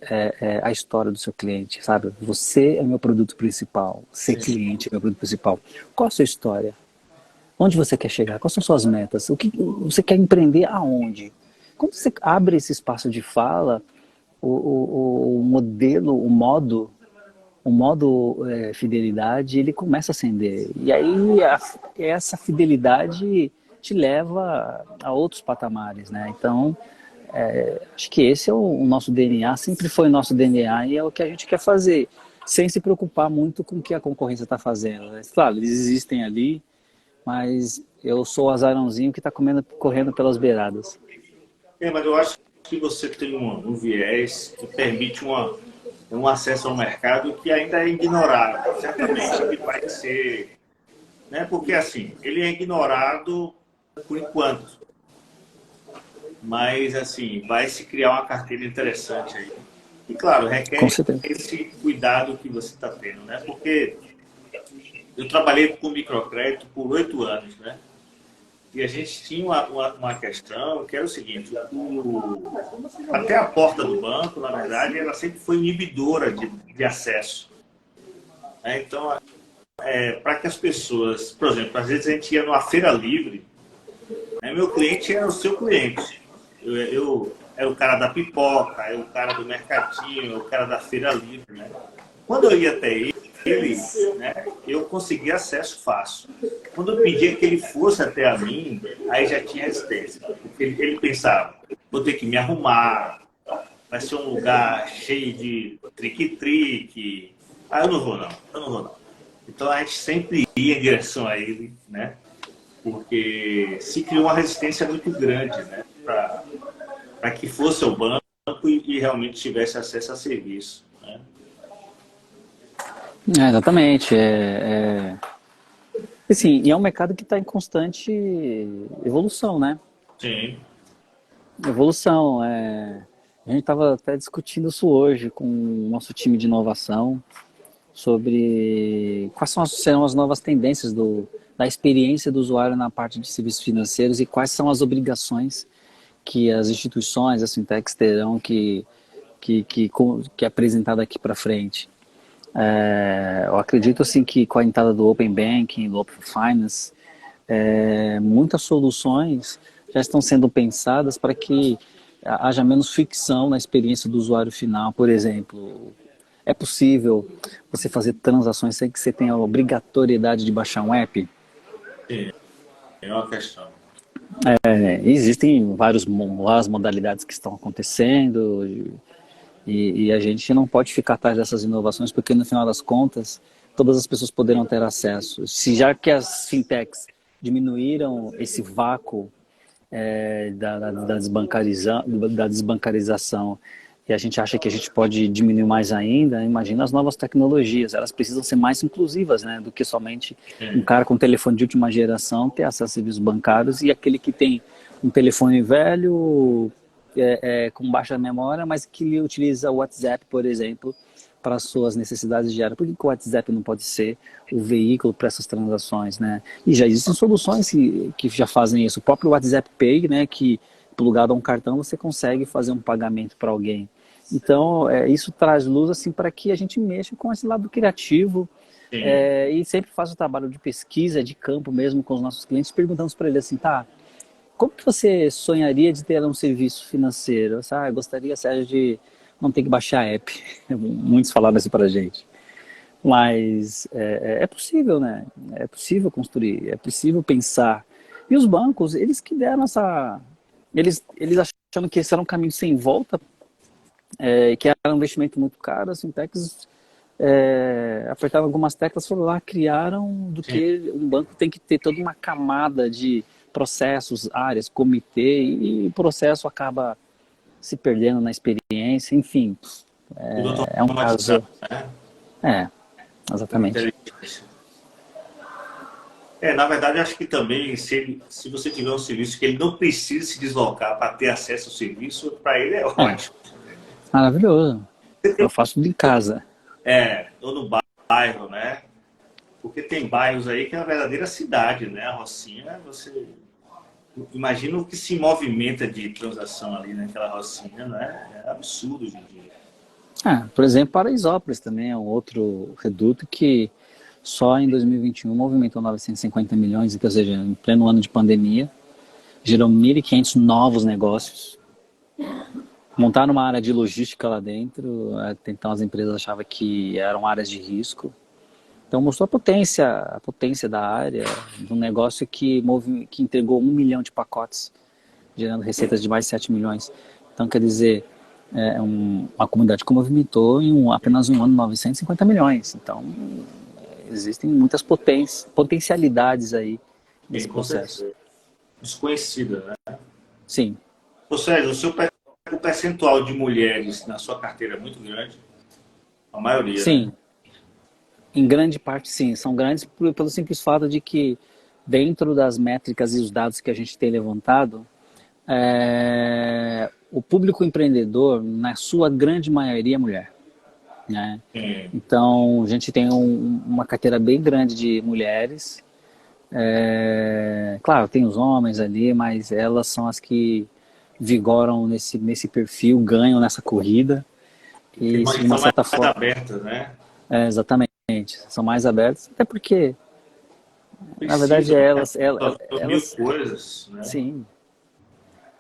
a história do seu cliente, sabe? Você é meu produto principal, ser cliente é meu produto principal. Qual a sua história? Onde você quer chegar? Quais são suas metas? O que você quer empreender aonde? Quando você abre esse espaço de fala, o modelo, o modo fidelidade, ele começa a acender. E aí essa fidelidade te leva a outros patamares, né? Então, acho que esse é o nosso DNA, sempre foi o nosso DNA e é o que a gente quer fazer, sem se preocupar muito com o que a concorrência está fazendo. Claro, eles existem ali, mas eu sou o azarãozinho que está correndo pelas beiradas. Mas eu acho que você tem um viés que permite um acesso ao mercado que ainda é ignorado. Certamente ele vai ser... Né? Porque, assim, ele é ignorado por enquanto. Mas, assim, vai se criar uma carteira interessante aí. E, claro, requer esse cuidado que você está tendo, né? Porque eu trabalhei com microcrédito por 8 anos, né? E a gente tinha uma questão que era o seguinte, até a porta do banco, na verdade, ela sempre foi inibidora de acesso. Então, para que as pessoas, por exemplo, às vezes a gente ia numa feira livre, meu cliente era o seu cliente. Eu era o cara da pipoca, era o cara do mercadinho, era o cara da feira livre. Né? Quando eu ia até ele, né, eu conseguia acesso fácil. Quando eu pedia que ele fosse até a mim, aí já tinha resistência. Porque ele pensava, vou ter que me arrumar, vai ser um lugar cheio de trique-trique. Eu não vou não. Então a gente sempre ia em direção a ele, né? Porque se criou uma resistência muito grande, né? Para que fosse ao banco e realmente tivesse acesso a serviço. Né? Exatamente. Assim, e é um mercado que está em constante evolução, né? Sim. Evolução. A gente estava até discutindo isso hoje com o nosso time de inovação sobre quais serão as novas tendências da experiência do usuário na parte de serviços financeiros e quais são as obrigações que as instituições, as fintechs terão que apresentar daqui para frente. Eu acredito assim que com a entrada do Open Banking, do Open Finance, muitas soluções já estão sendo pensadas para que haja menos fricção na experiência do usuário final. Por exemplo, é possível você fazer transações sem que você tenha a obrigatoriedade de baixar um app? Sim, é uma questão. Existem várias modalidades que estão acontecendo e a gente não pode ficar atrás dessas inovações porque no final das contas todas as pessoas poderão ter acesso. Se já que as fintechs diminuíram esse vácuo da desbancarização e a gente acha que a gente pode diminuir mais ainda, imagina as novas tecnologias, elas precisam ser mais inclusivas, né, do que somente um cara com telefone de última geração ter acesso a serviços bancários e aquele que tem um telefone velho com baixa memória, mas que utiliza o WhatsApp, por exemplo, para as suas necessidades diárias. Por que que o WhatsApp não pode ser o veículo para essas transações, né? E já existem soluções que já fazem isso. O próprio WhatsApp Pay, né, que plugado a um cartão você consegue fazer um pagamento para alguém. Então, isso traz luz assim para que a gente mexa com esse lado criativo, e sempre faça o trabalho de pesquisa, de campo mesmo com os nossos clientes, perguntamos para eles assim, tá, como que você sonharia de ter um serviço financeiro? Eu gostaria, Sérgio, de não ter que baixar app. Muitos falaram isso pra gente. Mas é possível, né? É possível construir, é possível pensar. E os bancos, eles que deram essa... Eles achando que esse era um caminho sem volta, que era um investimento muito caro, as fintechs apertaram algumas teclas, foram lá, criaram do que um banco tem que ter toda uma camada de processos, áreas, comitê, e o processo acaba se perdendo na experiência, enfim. É um caso... Né? Exatamente. Na verdade, acho que também, se você tiver um serviço que ele não precisa se deslocar para ter acesso ao serviço, para ele é ótimo. Maravilhoso. Eu faço tudo em casa. Ou no bairro, né? Porque tem bairros aí que é a verdadeira cidade, né? A Rocinha, você... Imagina o que se movimenta de transação ali naquela Rocinha, né? É absurdo hoje em dia. Por exemplo, Paraisópolis também é um outro reduto que só em 2021 movimentou 950 milhões, ou seja, em pleno ano de pandemia, gerou 1.500 novos negócios. Montaram uma área de logística lá dentro, então as empresas achavam que eram áreas de risco. Então mostrou a potência da área, de um negócio que entregou 1 milhão de pacotes, gerando receitas de mais de 7 milhões. Então quer dizer, uma comunidade que movimentou em apenas um ano 950 milhões. Então existem muitas potencialidades aí nesse processo. Desconhecida, né? Sim. Ou seja, o percentual de mulheres na sua carteira é muito grande, a maioria, sim. Né? Em grande parte, sim. São grandes pelo simples fato de que, dentro das métricas e os dados que a gente tem levantado, o público empreendedor, na sua grande maioria, é mulher. Né? Então, a gente tem uma carteira bem grande de mulheres. Claro, tem os homens ali, mas elas são as que vigoram nesse perfil, ganham nessa corrida. E, de uma certa forma, mais abertas, né? Exatamente. São mais abertas, até porque, na verdade, elas mil coisas, né? Sim.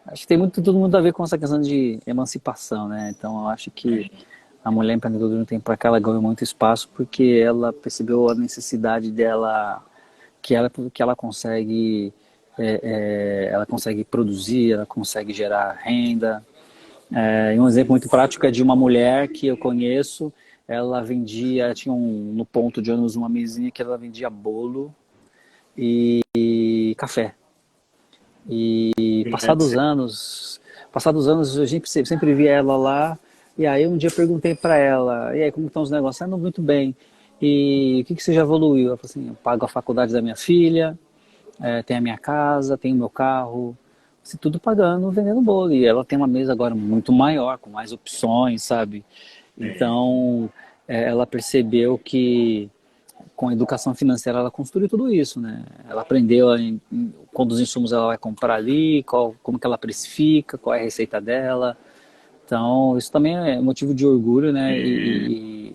Acho que tem tudo muito a ver com essa questão de emancipação, né? Então, eu acho que a mulher empreendedora no tempo para cá, ela ganhou muito espaço porque ela percebeu a necessidade dela, que ela consegue, ela consegue produzir, ela consegue gerar renda. E um exemplo muito prático é de uma mulher que eu conheço. Ela vendia, tinha no ponto de ônibus uma mesinha que ela vendia bolo e café. E passados anos, a gente sempre via ela lá. E aí um dia eu perguntei para ela, e aí, como estão os negócios? Não, muito bem. E o que você já evoluiu? Ela falou assim, eu pago a faculdade da minha filha, tenho a minha casa, tenho o meu carro, tudo pagando, vendendo bolo. E ela tem uma mesa agora muito maior, com mais opções, sabe? Então, ela percebeu que com a educação financeira ela construiu tudo isso, né? Ela aprendeu quando os insumos ela vai comprar ali, como que ela precifica, qual é a receita dela. Então, isso também é motivo de orgulho, né? E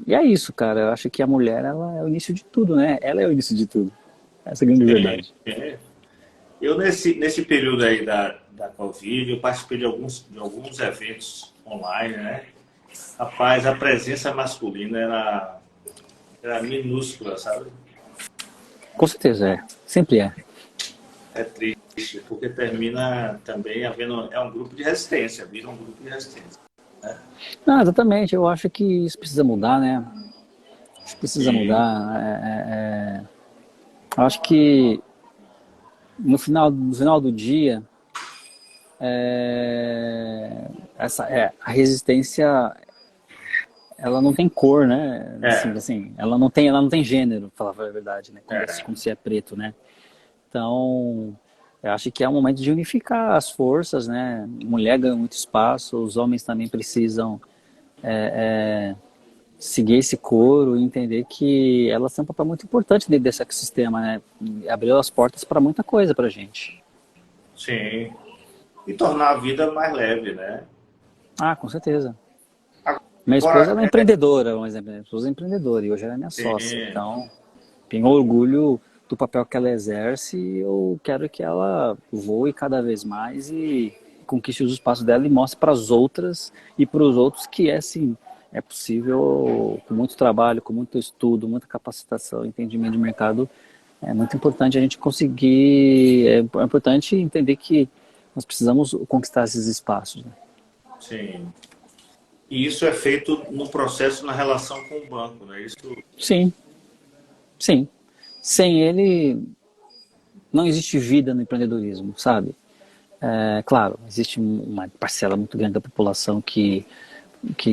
é isso, cara. Eu acho que a mulher, ela é o início de tudo, né? Ela é o início de tudo. Essa é a grande verdade. Eu, nesse período aí da Covid, eu participei de alguns eventos online, né? Rapaz, a presença masculina era minúscula, sabe? Com certeza, sempre é. É triste, porque termina também havendo... É um grupo de resistência, vira um grupo de resistência. Né? Não, exatamente, eu acho que isso precisa mudar, né? Isso precisa mudar. Eu acho que no final do dia, a resistência, ela não tem cor, né? Assim, ela não tem gênero, pra falar a verdade, né? Quando se é preto, né? Então, eu acho que é o momento de unificar as forças, né? Mulher ganha muito espaço, os homens também precisam seguir esse coro e entender que elas têm um papel muito importante dentro desse ecossistema, né? Abriu as portas para muita coisa para gente. Sim. E tornar a vida mais leve, né? Ah, com certeza. Minha esposa Agora, ela é empreendedora, um exemplo. Minha esposa é empreendedora e hoje ela é minha sócia. sim, Então, tenho orgulho do papel que ela exerce e eu quero que ela voe cada vez mais e conquiste os espaços dela e mostre para as outras e para os outros que é sim, é possível com muito trabalho, com muito estudo, muita capacitação, entendimento de mercado. É muito importante a gente conseguir, é importante entender que nós precisamos conquistar esses espaços, né? sim. E isso é feito no processo, na relação com o banco, né? Isso, Sim, sim. Sem ele, não existe vida no empreendedorismo, sabe? É, claro, existe uma parcela muito grande da população que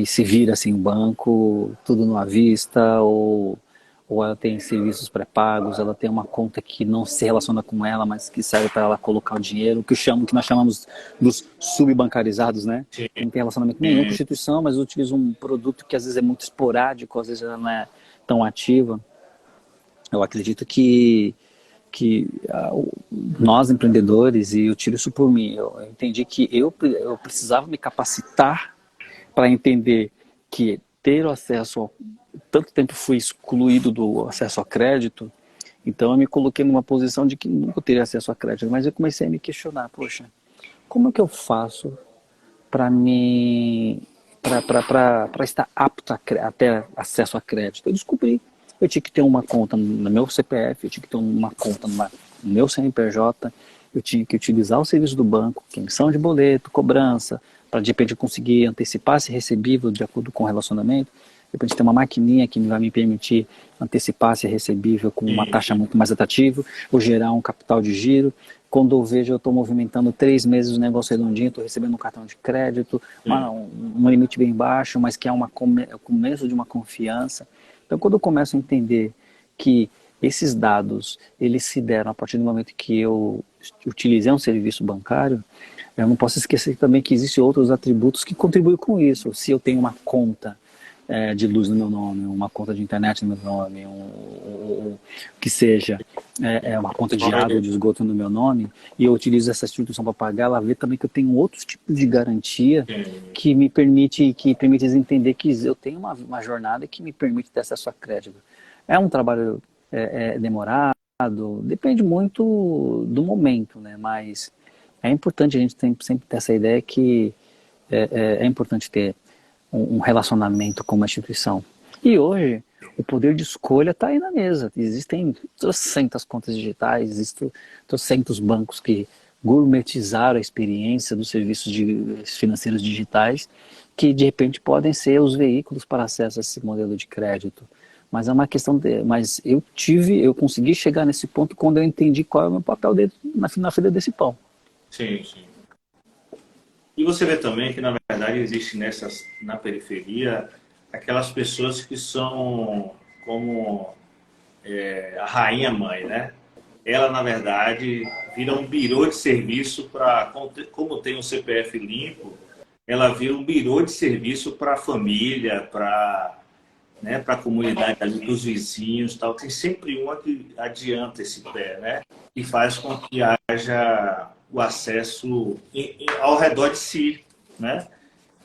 se vira assim, o banco, tudo no à vista, ou ela tem serviços pré-pagos, ela tem uma conta que não se relaciona com ela, mas que serve para ela colocar o dinheiro, que nós chamamos dos subbancarizados, né? sim, Que não tem relacionamento nenhum com a instituição, mas utiliza um produto que às vezes é muito esporádico, às vezes ela não é tão ativa. Eu acredito que nós empreendedores, e eu tiro isso por mim, eu entendi que eu precisava me capacitar para entender que ter o acesso ao, tanto tempo fui excluído do acesso a crédito, então eu me coloquei numa posição de que nunca teria acesso a crédito, mas eu comecei a me questionar, poxa, como é que eu faço para me para estar apto a ter acesso a crédito? Eu descobri, eu tinha que ter uma conta no meu CPF, eu tinha que ter uma conta no meu CNPJ, eu tinha que utilizar o serviço do banco, que é emissão de boleto, cobrança, para de repente conseguir antecipar esse recebível de acordo com o relacionamento. De repente ter uma maquininha que vai me permitir antecipar esse recebível com uma taxa sim, muito mais atrativa, ou gerar um capital de giro. Quando eu vejo, eu estou movimentando 3 meses o negócio redondinho, estou recebendo um cartão de crédito, sim. um limite bem baixo, mas que é o começo de uma confiança. Então, quando eu começo a entender que esses dados, eles se deram a partir do momento que eu utilizei um serviço bancário, eu não posso esquecer também que existem outros atributos que contribuem com isso. Se eu tenho uma conta de luz no meu nome, uma conta de internet no meu nome, que seja uma conta de água ou de esgoto no meu nome, e eu utilizo essa instituição para pagar, ela vê também que eu tenho outros tipos de garantia Sim. que permite entender que eu tenho uma jornada que me permite ter acesso a crédito. É um trabalho demorado, depende muito do momento, né? Mas é importante a gente sempre ter essa ideia que é importante ter um relacionamento com uma instituição. E hoje, o poder de escolha está aí na mesa. Existem trocentas contas digitais, existem trocentos bancos que gourmetizaram a experiência dos serviços financeiros digitais, que de repente podem ser os veículos para acesso a esse modelo de crédito. Mas é uma questão mas eu consegui chegar nesse ponto quando eu entendi qual é o meu papel dentro, na fila desse pão. Sim, sim. E você vê também que, na verdade, existe na periferia aquelas pessoas que são como a rainha mãe, né? Ela, na verdade, vira um birô de serviço para, como tem um CPF limpo, ela vira um birô de serviço para a família, para a comunidade ali, para os vizinhos, tal. Tem sempre uma que adianta esse pé, né? E faz com que haja o acesso ao redor de si, né?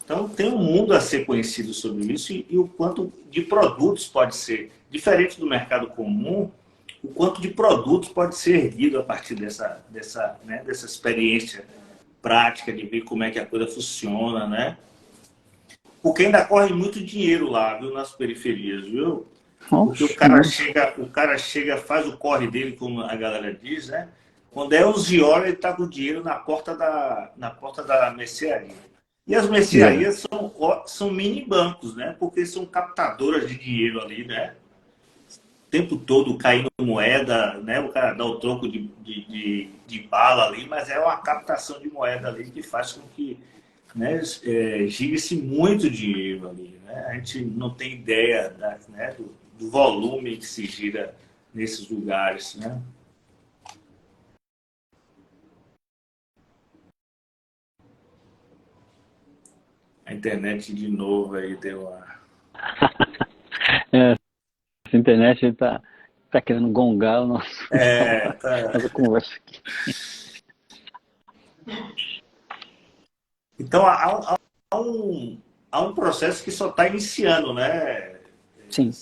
Então tem um mundo a ser conhecido sobre isso e o quanto de produtos pode ser diferente do mercado comum, o quanto de produtos pode ser erguido a partir dessa experiência prática de ver como é que a coisa funciona, né? Porque ainda corre muito dinheiro lá, viu, nas periferias, viu? Porque Oxe, muito. o cara chega, faz o corre dele, como a galera diz, né? Quando é 11 horas, ele tá com o dinheiro na porta da mercearia. E as É. mercearias são mini bancos, né? Porque são captadoras de dinheiro ali, né? O tempo todo caindo moeda, né? O cara dá o troco de bala ali, mas é uma captação de moeda ali que faz com que, né, gira-se muito dinheiro ali, né? A gente não tem ideia do volume que se gira nesses lugares, né? A internet de novo aí deu uma... É, essa internet tá querendo gongar o nosso, É, tá. nossa conversa aqui. Então há um processo que só está iniciando, né? Sim.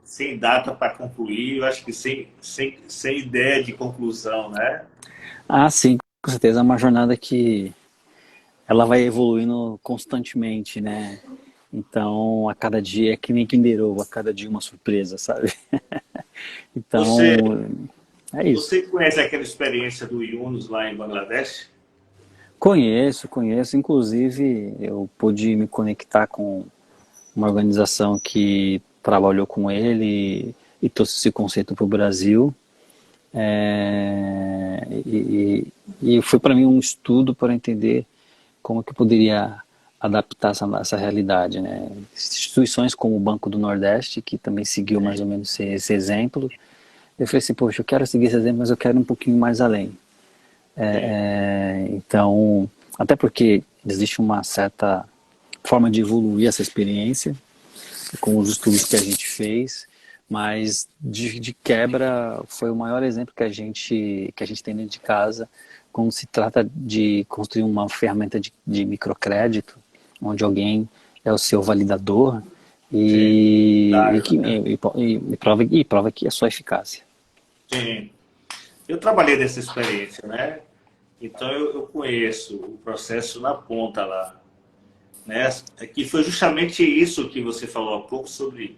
Sem data para concluir, eu acho que sem ideia de conclusão, né? Ah, sim, com certeza é uma jornada que ela vai evoluindo constantemente, né? Então, a cada dia é que nem Kinder Ovo, a cada dia uma surpresa, sabe? Você, Então, é isso. você conhece aquela experiência do Yunus lá em Bangladesh? Conheço. Inclusive, eu pude me conectar com uma organização que trabalhou com ele e trouxe esse conceito para o Brasil. E foi para mim um estudo para entender como que eu poderia adaptar essa realidade, né? Instituições como o Banco do Nordeste, que também seguiu mais ou menos esse exemplo. Eu falei assim, poxa, eu quero seguir esse exemplo, mas eu quero ir um pouquinho mais além. Sim. Então, até porque existe uma certa forma de evoluir essa experiência com os estudos que a gente fez, mas de quebra foi o maior exemplo que a gente tem dentro de casa quando se trata de construir uma ferramenta de microcrédito, onde alguém é o seu validador Sim. Dário, né? e prova que é sua eficácia. Sim. Eu trabalhei nessa experiência, né? Então eu conheço o processo na ponta lá, né? Que foi justamente isso que você falou há pouco sobre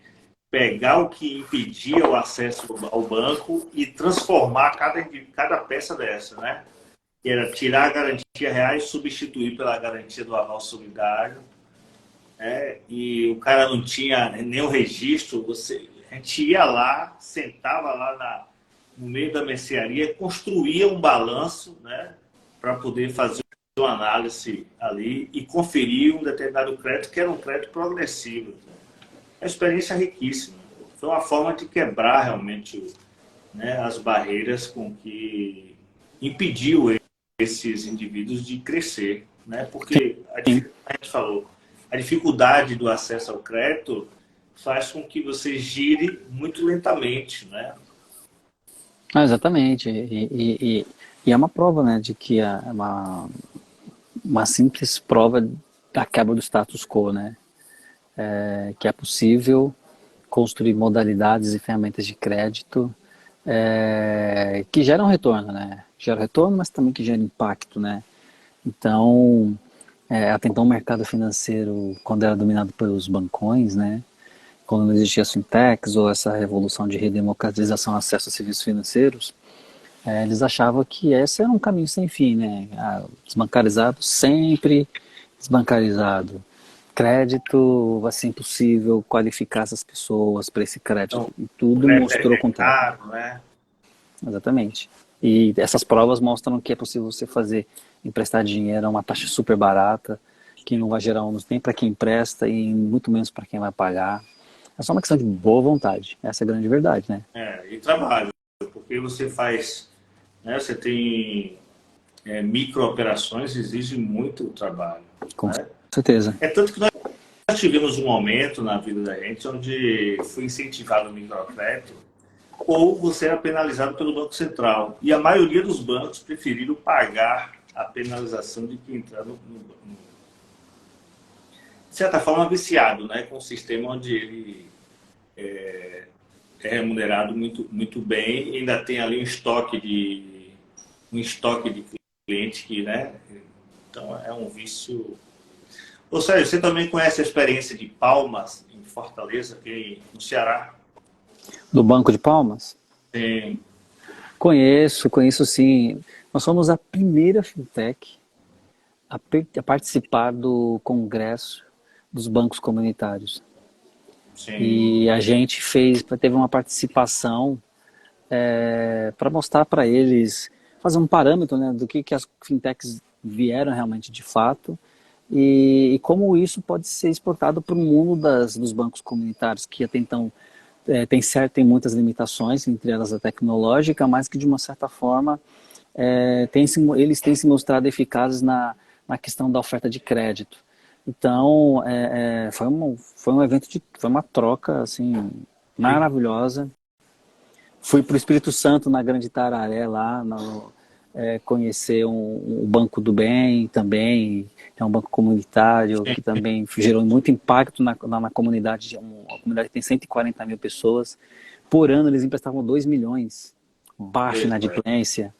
pegar o que impedia o acesso ao banco e transformar cada peça dessa, né? Que era tirar a garantia real e substituir pela garantia do aval solidário, né? E o cara não tinha nem o registro, a gente ia lá, sentava lá no meio da mercearia, construía um balanço, né? Para poder fazer uma análise ali e conferir um determinado crédito que era um crédito progressivo. É uma experiência riquíssima. Foi uma forma de quebrar realmente, né, as barreiras com que impediu esses indivíduos de crescer, né? Porque Sim. a gente falou, a dificuldade do acesso ao crédito faz com que você gire muito lentamente, né? Ah, exatamente. E é uma prova, né, de que uma simples prova da quebra do status quo, né? Que é possível construir modalidades e ferramentas de crédito que geram retorno, né? Geram retorno, mas também que geram impacto, né? Então, até então o mercado financeiro, quando era dominado pelos bancões, né? Quando não existia as fintechs ou essa revolução de redemocratização ao acesso a serviços financeiros, eles achavam que esse era um caminho sem fim, né? Desbancarizado sempre desbancarizado. Crédito vai ser impossível qualificar essas pessoas para esse crédito. Então, E o tudo crédito mostrou o é contrário. caro, né? Exatamente. E essas provas mostram que é possível você emprestar dinheiro a uma taxa super barata, que não vai gerar ônus nem para quem empresta e muito menos para quem vai pagar. É só uma questão de boa vontade. Essa é a grande verdade, né? E trabalho, porque você faz, né? Você tem micro operações, exige muito trabalho, Com né? certeza. É tanto que nós tivemos um momento na vida da gente onde foi incentivado o microcrédito ou você era penalizado pelo Banco Central. E a maioria dos bancos preferiram pagar a penalização de quem entrar de certa forma, viciado, né? Com um sistema onde ele é remunerado muito bem e ainda tem ali um estoque de cliente que, né? Então, é um vício. Ou seja, você também conhece a experiência de Palmas, em Fortaleza, aqui no Ceará? Do Banco de Palmas? Tem. Conheço sim. Nós somos a primeira fintech a participar do congresso dos bancos comunitários. Sim. E a gente teve uma participação para mostrar para eles, fazer um parâmetro, né, do que as fintechs vieram realmente de fato e como isso pode ser exportado para o mundo dos bancos comunitários, que até então tem muitas limitações, entre elas a tecnológica, mas que de uma certa forma eles têm se mostrado eficazes na questão da oferta de crédito. Então, foi um evento, foi uma troca, assim, maravilhosa. Fui para o Espírito Santo, na Grande Tararé, lá, conhecer o Banco do Bem também, que é um banco comunitário, que também gerou muito impacto na comunidade. Uma comunidade que tem 140 mil pessoas. Por ano, eles emprestavam 2 milhões, baixa inadimplência.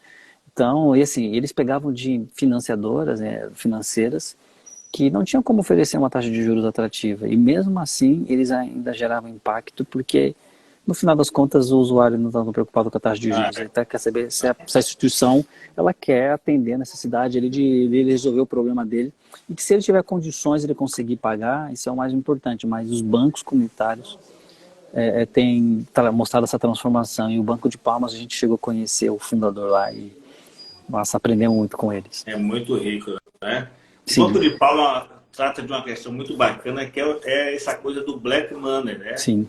Então, e assim, eles pegavam de financiadoras, financeiras, que não tinham como oferecer uma taxa de juros atrativa. E mesmo assim, eles ainda geravam impacto, porque no final das contas o usuário não está preocupado com a taxa de juros. Ele quer saber se a instituição ela quer atender a necessidade de ele resolver o problema dele. E que se ele tiver condições de ele conseguir pagar, isso é o mais importante. Mas os bancos comunitários têm mostrado essa transformação. E o Banco de Palmas, a gente chegou a conhecer o fundador lá e, nossa, aprendemos muito com eles. É muito rico, né? Sim. O Banco de Palma trata de uma questão muito bacana, que é essa coisa do black money, né? Sim.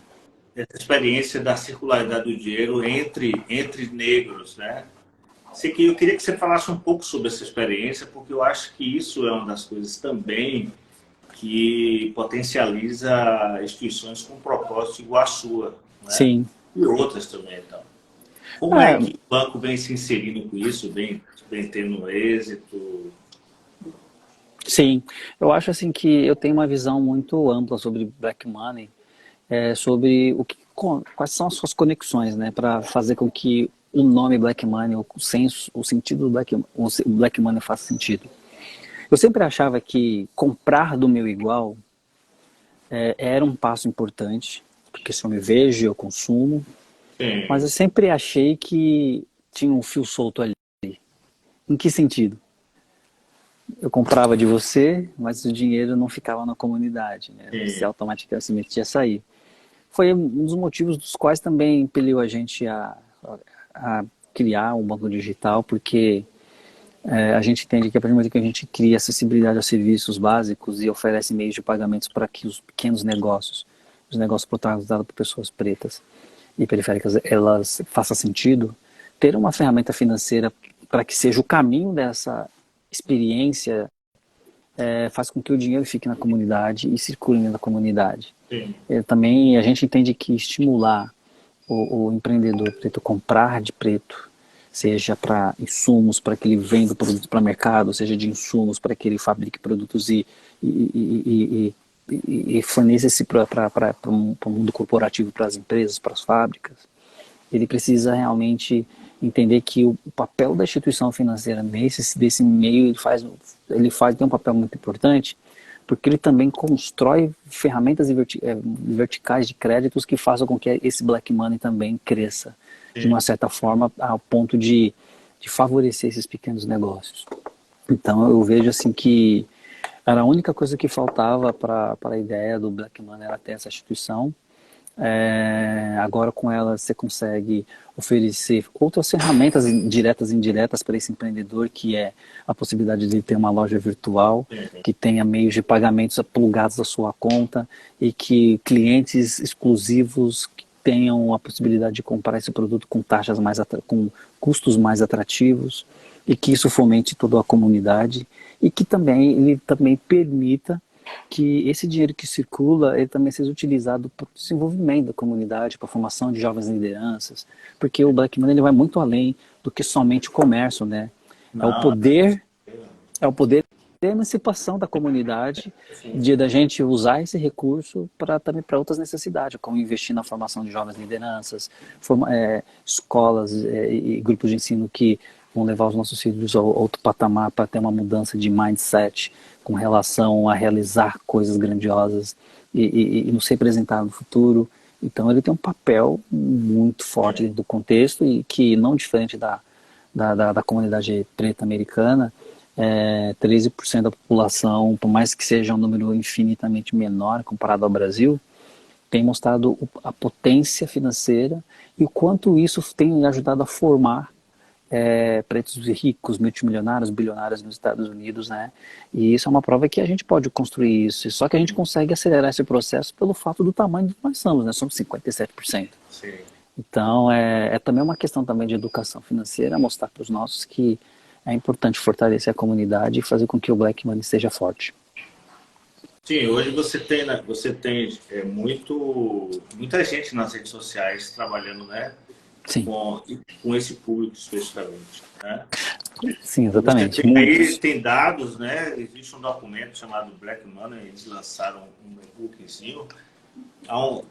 Essa experiência da circularidade do dinheiro entre negros, né? Eu queria que você falasse um pouco sobre essa experiência, porque eu acho que isso é uma das coisas também que potencializa instituições com propósito igual à sua, né? Sim. E outras também, então. Como é que o banco vem se inserindo com isso, vem tendo êxito? Sim, eu acho assim que eu tenho uma visão muito ampla sobre Black Money, sobre quais são as suas conexões, né, para fazer com que o nome Black Money, o sentido do Black Money faça sentido. Eu sempre achava que comprar do meu igual era um passo importante, porque se eu me vejo, eu consumo, Sim. mas eu sempre achei que tinha um fio solto ali. Em que sentido? Eu comprava de você, mas o dinheiro não ficava na comunidade, né? Você automaticamente ia sair. Foi um dos motivos dos quais também impeliu a gente a criar um banco digital, porque a gente entende que a partir do momento que a gente cria acessibilidade aos serviços básicos e oferece meios de pagamentos para que os pequenos negócios, os negócios protagonizados por pessoas pretas e periféricas, elas façam sentido, ter uma ferramenta financeira para que seja o caminho dessa experiência faz com que o dinheiro fique na comunidade e circule na comunidade. Também a gente entende que estimular o empreendedor preto a comprar de preto, seja para insumos, para que ele venda produtos para o mercado, seja de insumos para que ele fabrique produtos e forneça esse para o mundo corporativo, para as empresas, para as fábricas. Ele precisa realmente entender que o papel da instituição financeira desse meio tem um papel muito importante, porque ele também constrói ferramentas verticais de créditos que façam com que esse black money também cresça, de uma certa forma, ao ponto de favorecer esses pequenos negócios. Então eu vejo assim que era a única coisa que faltava para a ideia do black money, era ter essa instituição. Agora com ela você consegue oferecer outras ferramentas diretas e indiretas para esse empreendedor, que é a possibilidade de ter uma loja virtual, que tenha meios de pagamentos plugados à sua conta e que clientes exclusivos tenham a possibilidade de comprar esse produto com taxas com custos mais atrativos, e que isso fomente toda a comunidade e que ele também permita que esse dinheiro que circula, ele também seja utilizado para o desenvolvimento da comunidade, para a formação de jovens lideranças, porque o Black Money ele vai muito além do que somente o comércio, né? É o poder de emancipação da comunidade, da gente usar esse recurso também para outras necessidades, como investir na formação de jovens lideranças, escolas e grupos de ensino que vão levar os nossos filhos a outro patamar para ter uma mudança de mindset com relação a realizar coisas grandiosas e nos representar no futuro. Então ele tem um papel muito forte dentro do contexto e que, não diferente da comunidade preta americana, 13% da população, por mais que seja um número infinitamente menor comparado ao Brasil, tem mostrado a potência financeira e o quanto isso tem ajudado a formar pretos ricos, multimilionários, bilionários nos Estados Unidos, né? E isso é uma prova que a gente pode construir isso, só que a gente consegue acelerar esse processo pelo fato do tamanho que nós somos, né? Somos 57%. Sim. Então, também uma questão também de educação financeira, mostrar para os nossos que é importante fortalecer a comunidade e fazer com que o Black Money seja forte. Sim, hoje você tem muita gente nas redes sociais trabalhando, né, Sim, com esse público especificamente, né? sim, E você exatamente, tem aí, muitos. tem dados, né? Existe um documento chamado Black Money, eles lançaram um e-bookzinho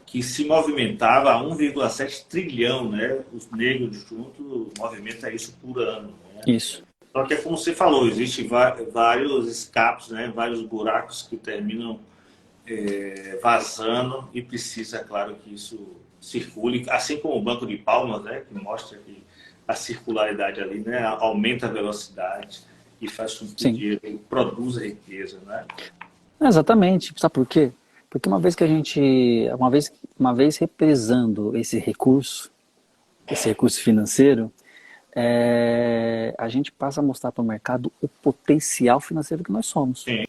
que se movimentava a 1,7 trilhão, né? Os negros juntos movimentam isso por ano, né? Isso. Só que é como você falou, existem vários escapes, né? Vários buracos que terminam vazando e precisa, claro, que isso circule, assim como o Banco de Palmas, né? Que mostra que a circularidade ali, né? Aumenta a velocidade e faz com que o Sim. dinheiro produza riqueza, né? Exatamente. Sabe por quê? Porque uma vez represando esse recurso financeiro, a gente passa a mostrar para o mercado o potencial financeiro que nós somos. Sim,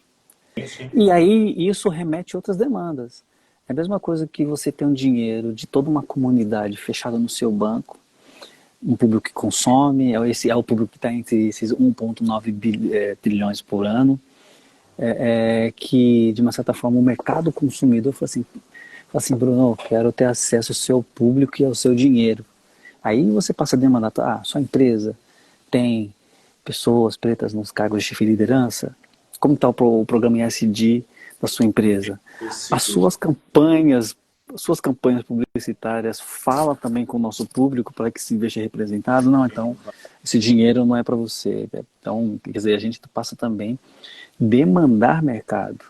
sim. E aí isso remete a outras demandas. É a mesma coisa que você ter um dinheiro de toda uma comunidade fechada no seu banco, um público que consome, esse é o público que está entre esses 1,9 trilhões por ano, que de uma certa forma o mercado consumidor fala assim, Bruno, eu quero ter acesso ao seu público e ao seu dinheiro. Aí você passa a demandar, sua empresa tem pessoas pretas nos cargos de chefe de liderança? Como está o programa ESG da sua empresa? As Esse, suas campanhas, Suas campanhas publicitárias falam também com o nosso público para que se veja representado? Não, então esse dinheiro não é para você. Então, quer dizer, a gente passa também demandar mercado,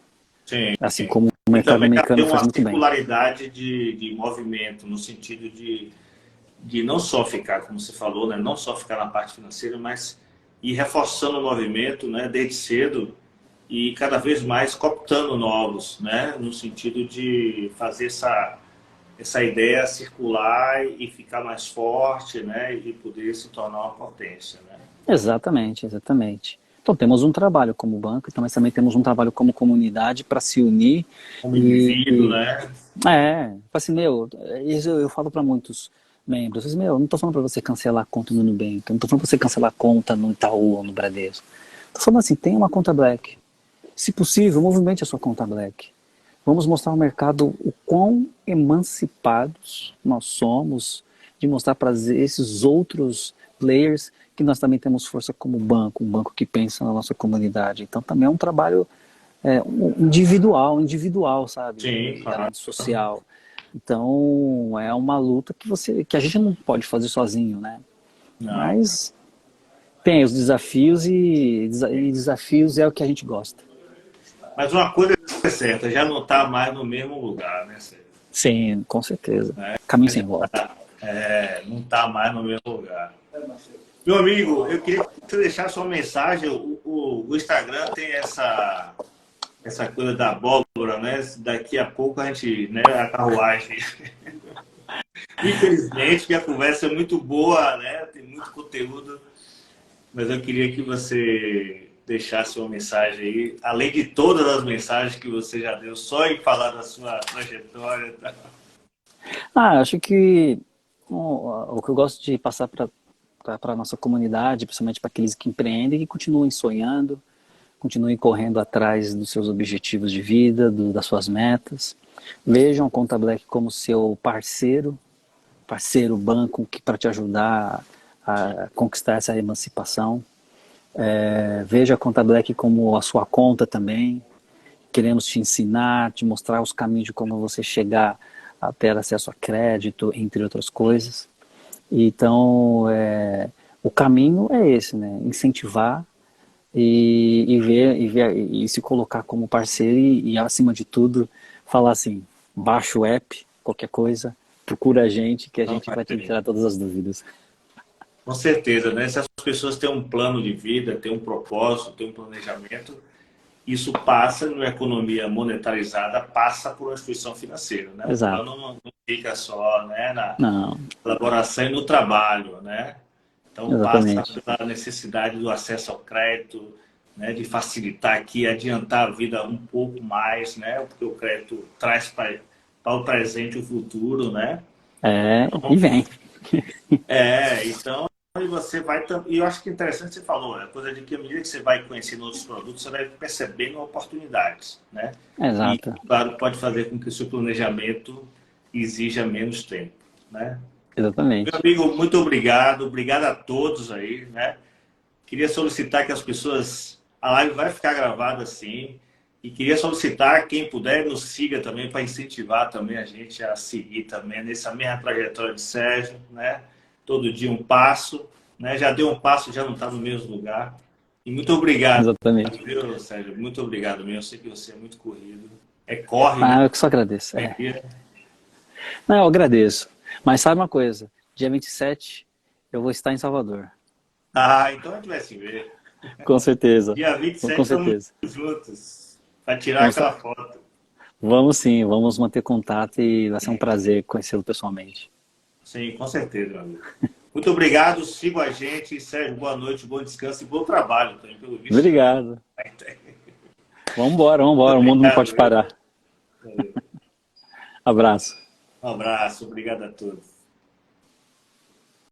sim. assim como o E mercado também americano tem faz uma muito bem. circularidade de movimento, no sentido de não só ficar, como você falou, né, não só ficar na parte financeira, mas ir reforçando o movimento, né, desde cedo e cada vez mais cooptando novos, né, no sentido de fazer essa ideia circular e ficar mais forte, né, e poder se tornar uma potência, né? Exatamente, exatamente. Então temos um trabalho como banco, então, mas também temos um trabalho como comunidade para se unir Como indivíduo, e né? assim, isso eu falo para muitos membros, assim, não estou falando para você cancelar a conta no Nubank, não estou falando para você cancelar a conta no Itaú ou no Bradesco. Estou falando assim, tem uma conta Black. Se possível, movimente a sua conta Black. Vamos mostrar ao mercado o quão emancipados nós somos de mostrar para esses outros players que nós também temos força como banco, um banco que pensa na nossa comunidade. Então também é um trabalho individual, sabe? Sim, E claro. além de social. Então é uma luta que a gente não pode fazer sozinho, né? Não. Mas tem os desafios e desafios é o que a gente gosta. Mas uma coisa é certa, já não está mais no mesmo lugar, né, Sérgio? Sim, com certeza. Caminho Já sem volta. não está mais no mesmo lugar. Meu amigo, eu queria que você deixasse uma mensagem. O Instagram tem essa coisa da abóbora, né? Daqui a pouco a gente, né, a carruagem. Infelizmente, que a conversa é muito boa, né? Tem muito conteúdo, mas eu queria que você deixasse uma mensagem aí, além de todas as mensagens que você já deu, só em falar da sua trajetória. Tá? Acho que o que eu gosto de passar para a nossa comunidade, principalmente para aqueles que empreendem, que continuem sonhando, continuem correndo atrás dos seus objetivos de vida, das suas metas. Vejam a Conta Black como seu parceiro banco que para te ajudar a conquistar essa emancipação. Veja a Conta Black como a sua conta também. Queremos te ensinar, te mostrar os caminhos de como você chegar a ter acesso a crédito, entre outras coisas. Então, o caminho é esse, né? Incentivar e se colocar como parceiro e, acima de tudo, falar assim, baixa o app, qualquer coisa, procura a gente que a Não gente vai vai te ter. tirar todas as dúvidas. Com certeza, né? Se as pessoas têm um plano de vida, têm um propósito, têm um planejamento, isso passa, numa economia monetarizada, passa por uma instituição financeira, né? O Exato. plano não fica só, né, na Não, elaboração e no trabalho, né? Então passa exatamente. pela necessidade do acesso ao crédito, né, de facilitar aqui, adiantar a vida um pouco mais, né? Porque o crédito traz para o presente e o futuro, né? E Então, vem. então E você vai, e eu acho que é interessante você falou, a coisa de que à medida que você vai conhecendo outros produtos, você vai percebendo oportunidades, né? E, Exato. claro, pode fazer com que o seu planejamento exija menos tempo, né? Meu Exatamente. amigo, muito obrigado, obrigado a todos aí, né? Queria solicitar que as pessoas, a live vai ficar gravada assim, e queria solicitar quem puder nos siga também para incentivar também a gente a seguir também nessa mesma trajetória de Sérgio, né? Todo dia um passo, né? Já deu um passo, já não está no mesmo lugar. E muito obrigado, Exatamente. viu, Sérgio? Muito obrigado mesmo. Eu sei que você é muito corrido. É corre, né? Ah, eu que só agradeço. Não, eu agradeço. Mas sabe uma coisa? Dia 27 eu vou estar em Salvador. Ah, então a gente vai se ver. Com certeza. Dia vinte e Com sete estamos certeza. juntos para tirar Vamos, aquela foto. vamos sim, vamos manter contato e vai ser um prazer conhecê-lo pessoalmente. Sim, com certeza, meu amigo. Muito obrigado, sigam a gente. Sérgio, boa noite, bom descanso e bom trabalho também, pelo visto. Obrigado. Vamos embora, vamos embora. O mundo não Obrigado, pode viu? parar. Abraço. Um abraço, obrigado a todos.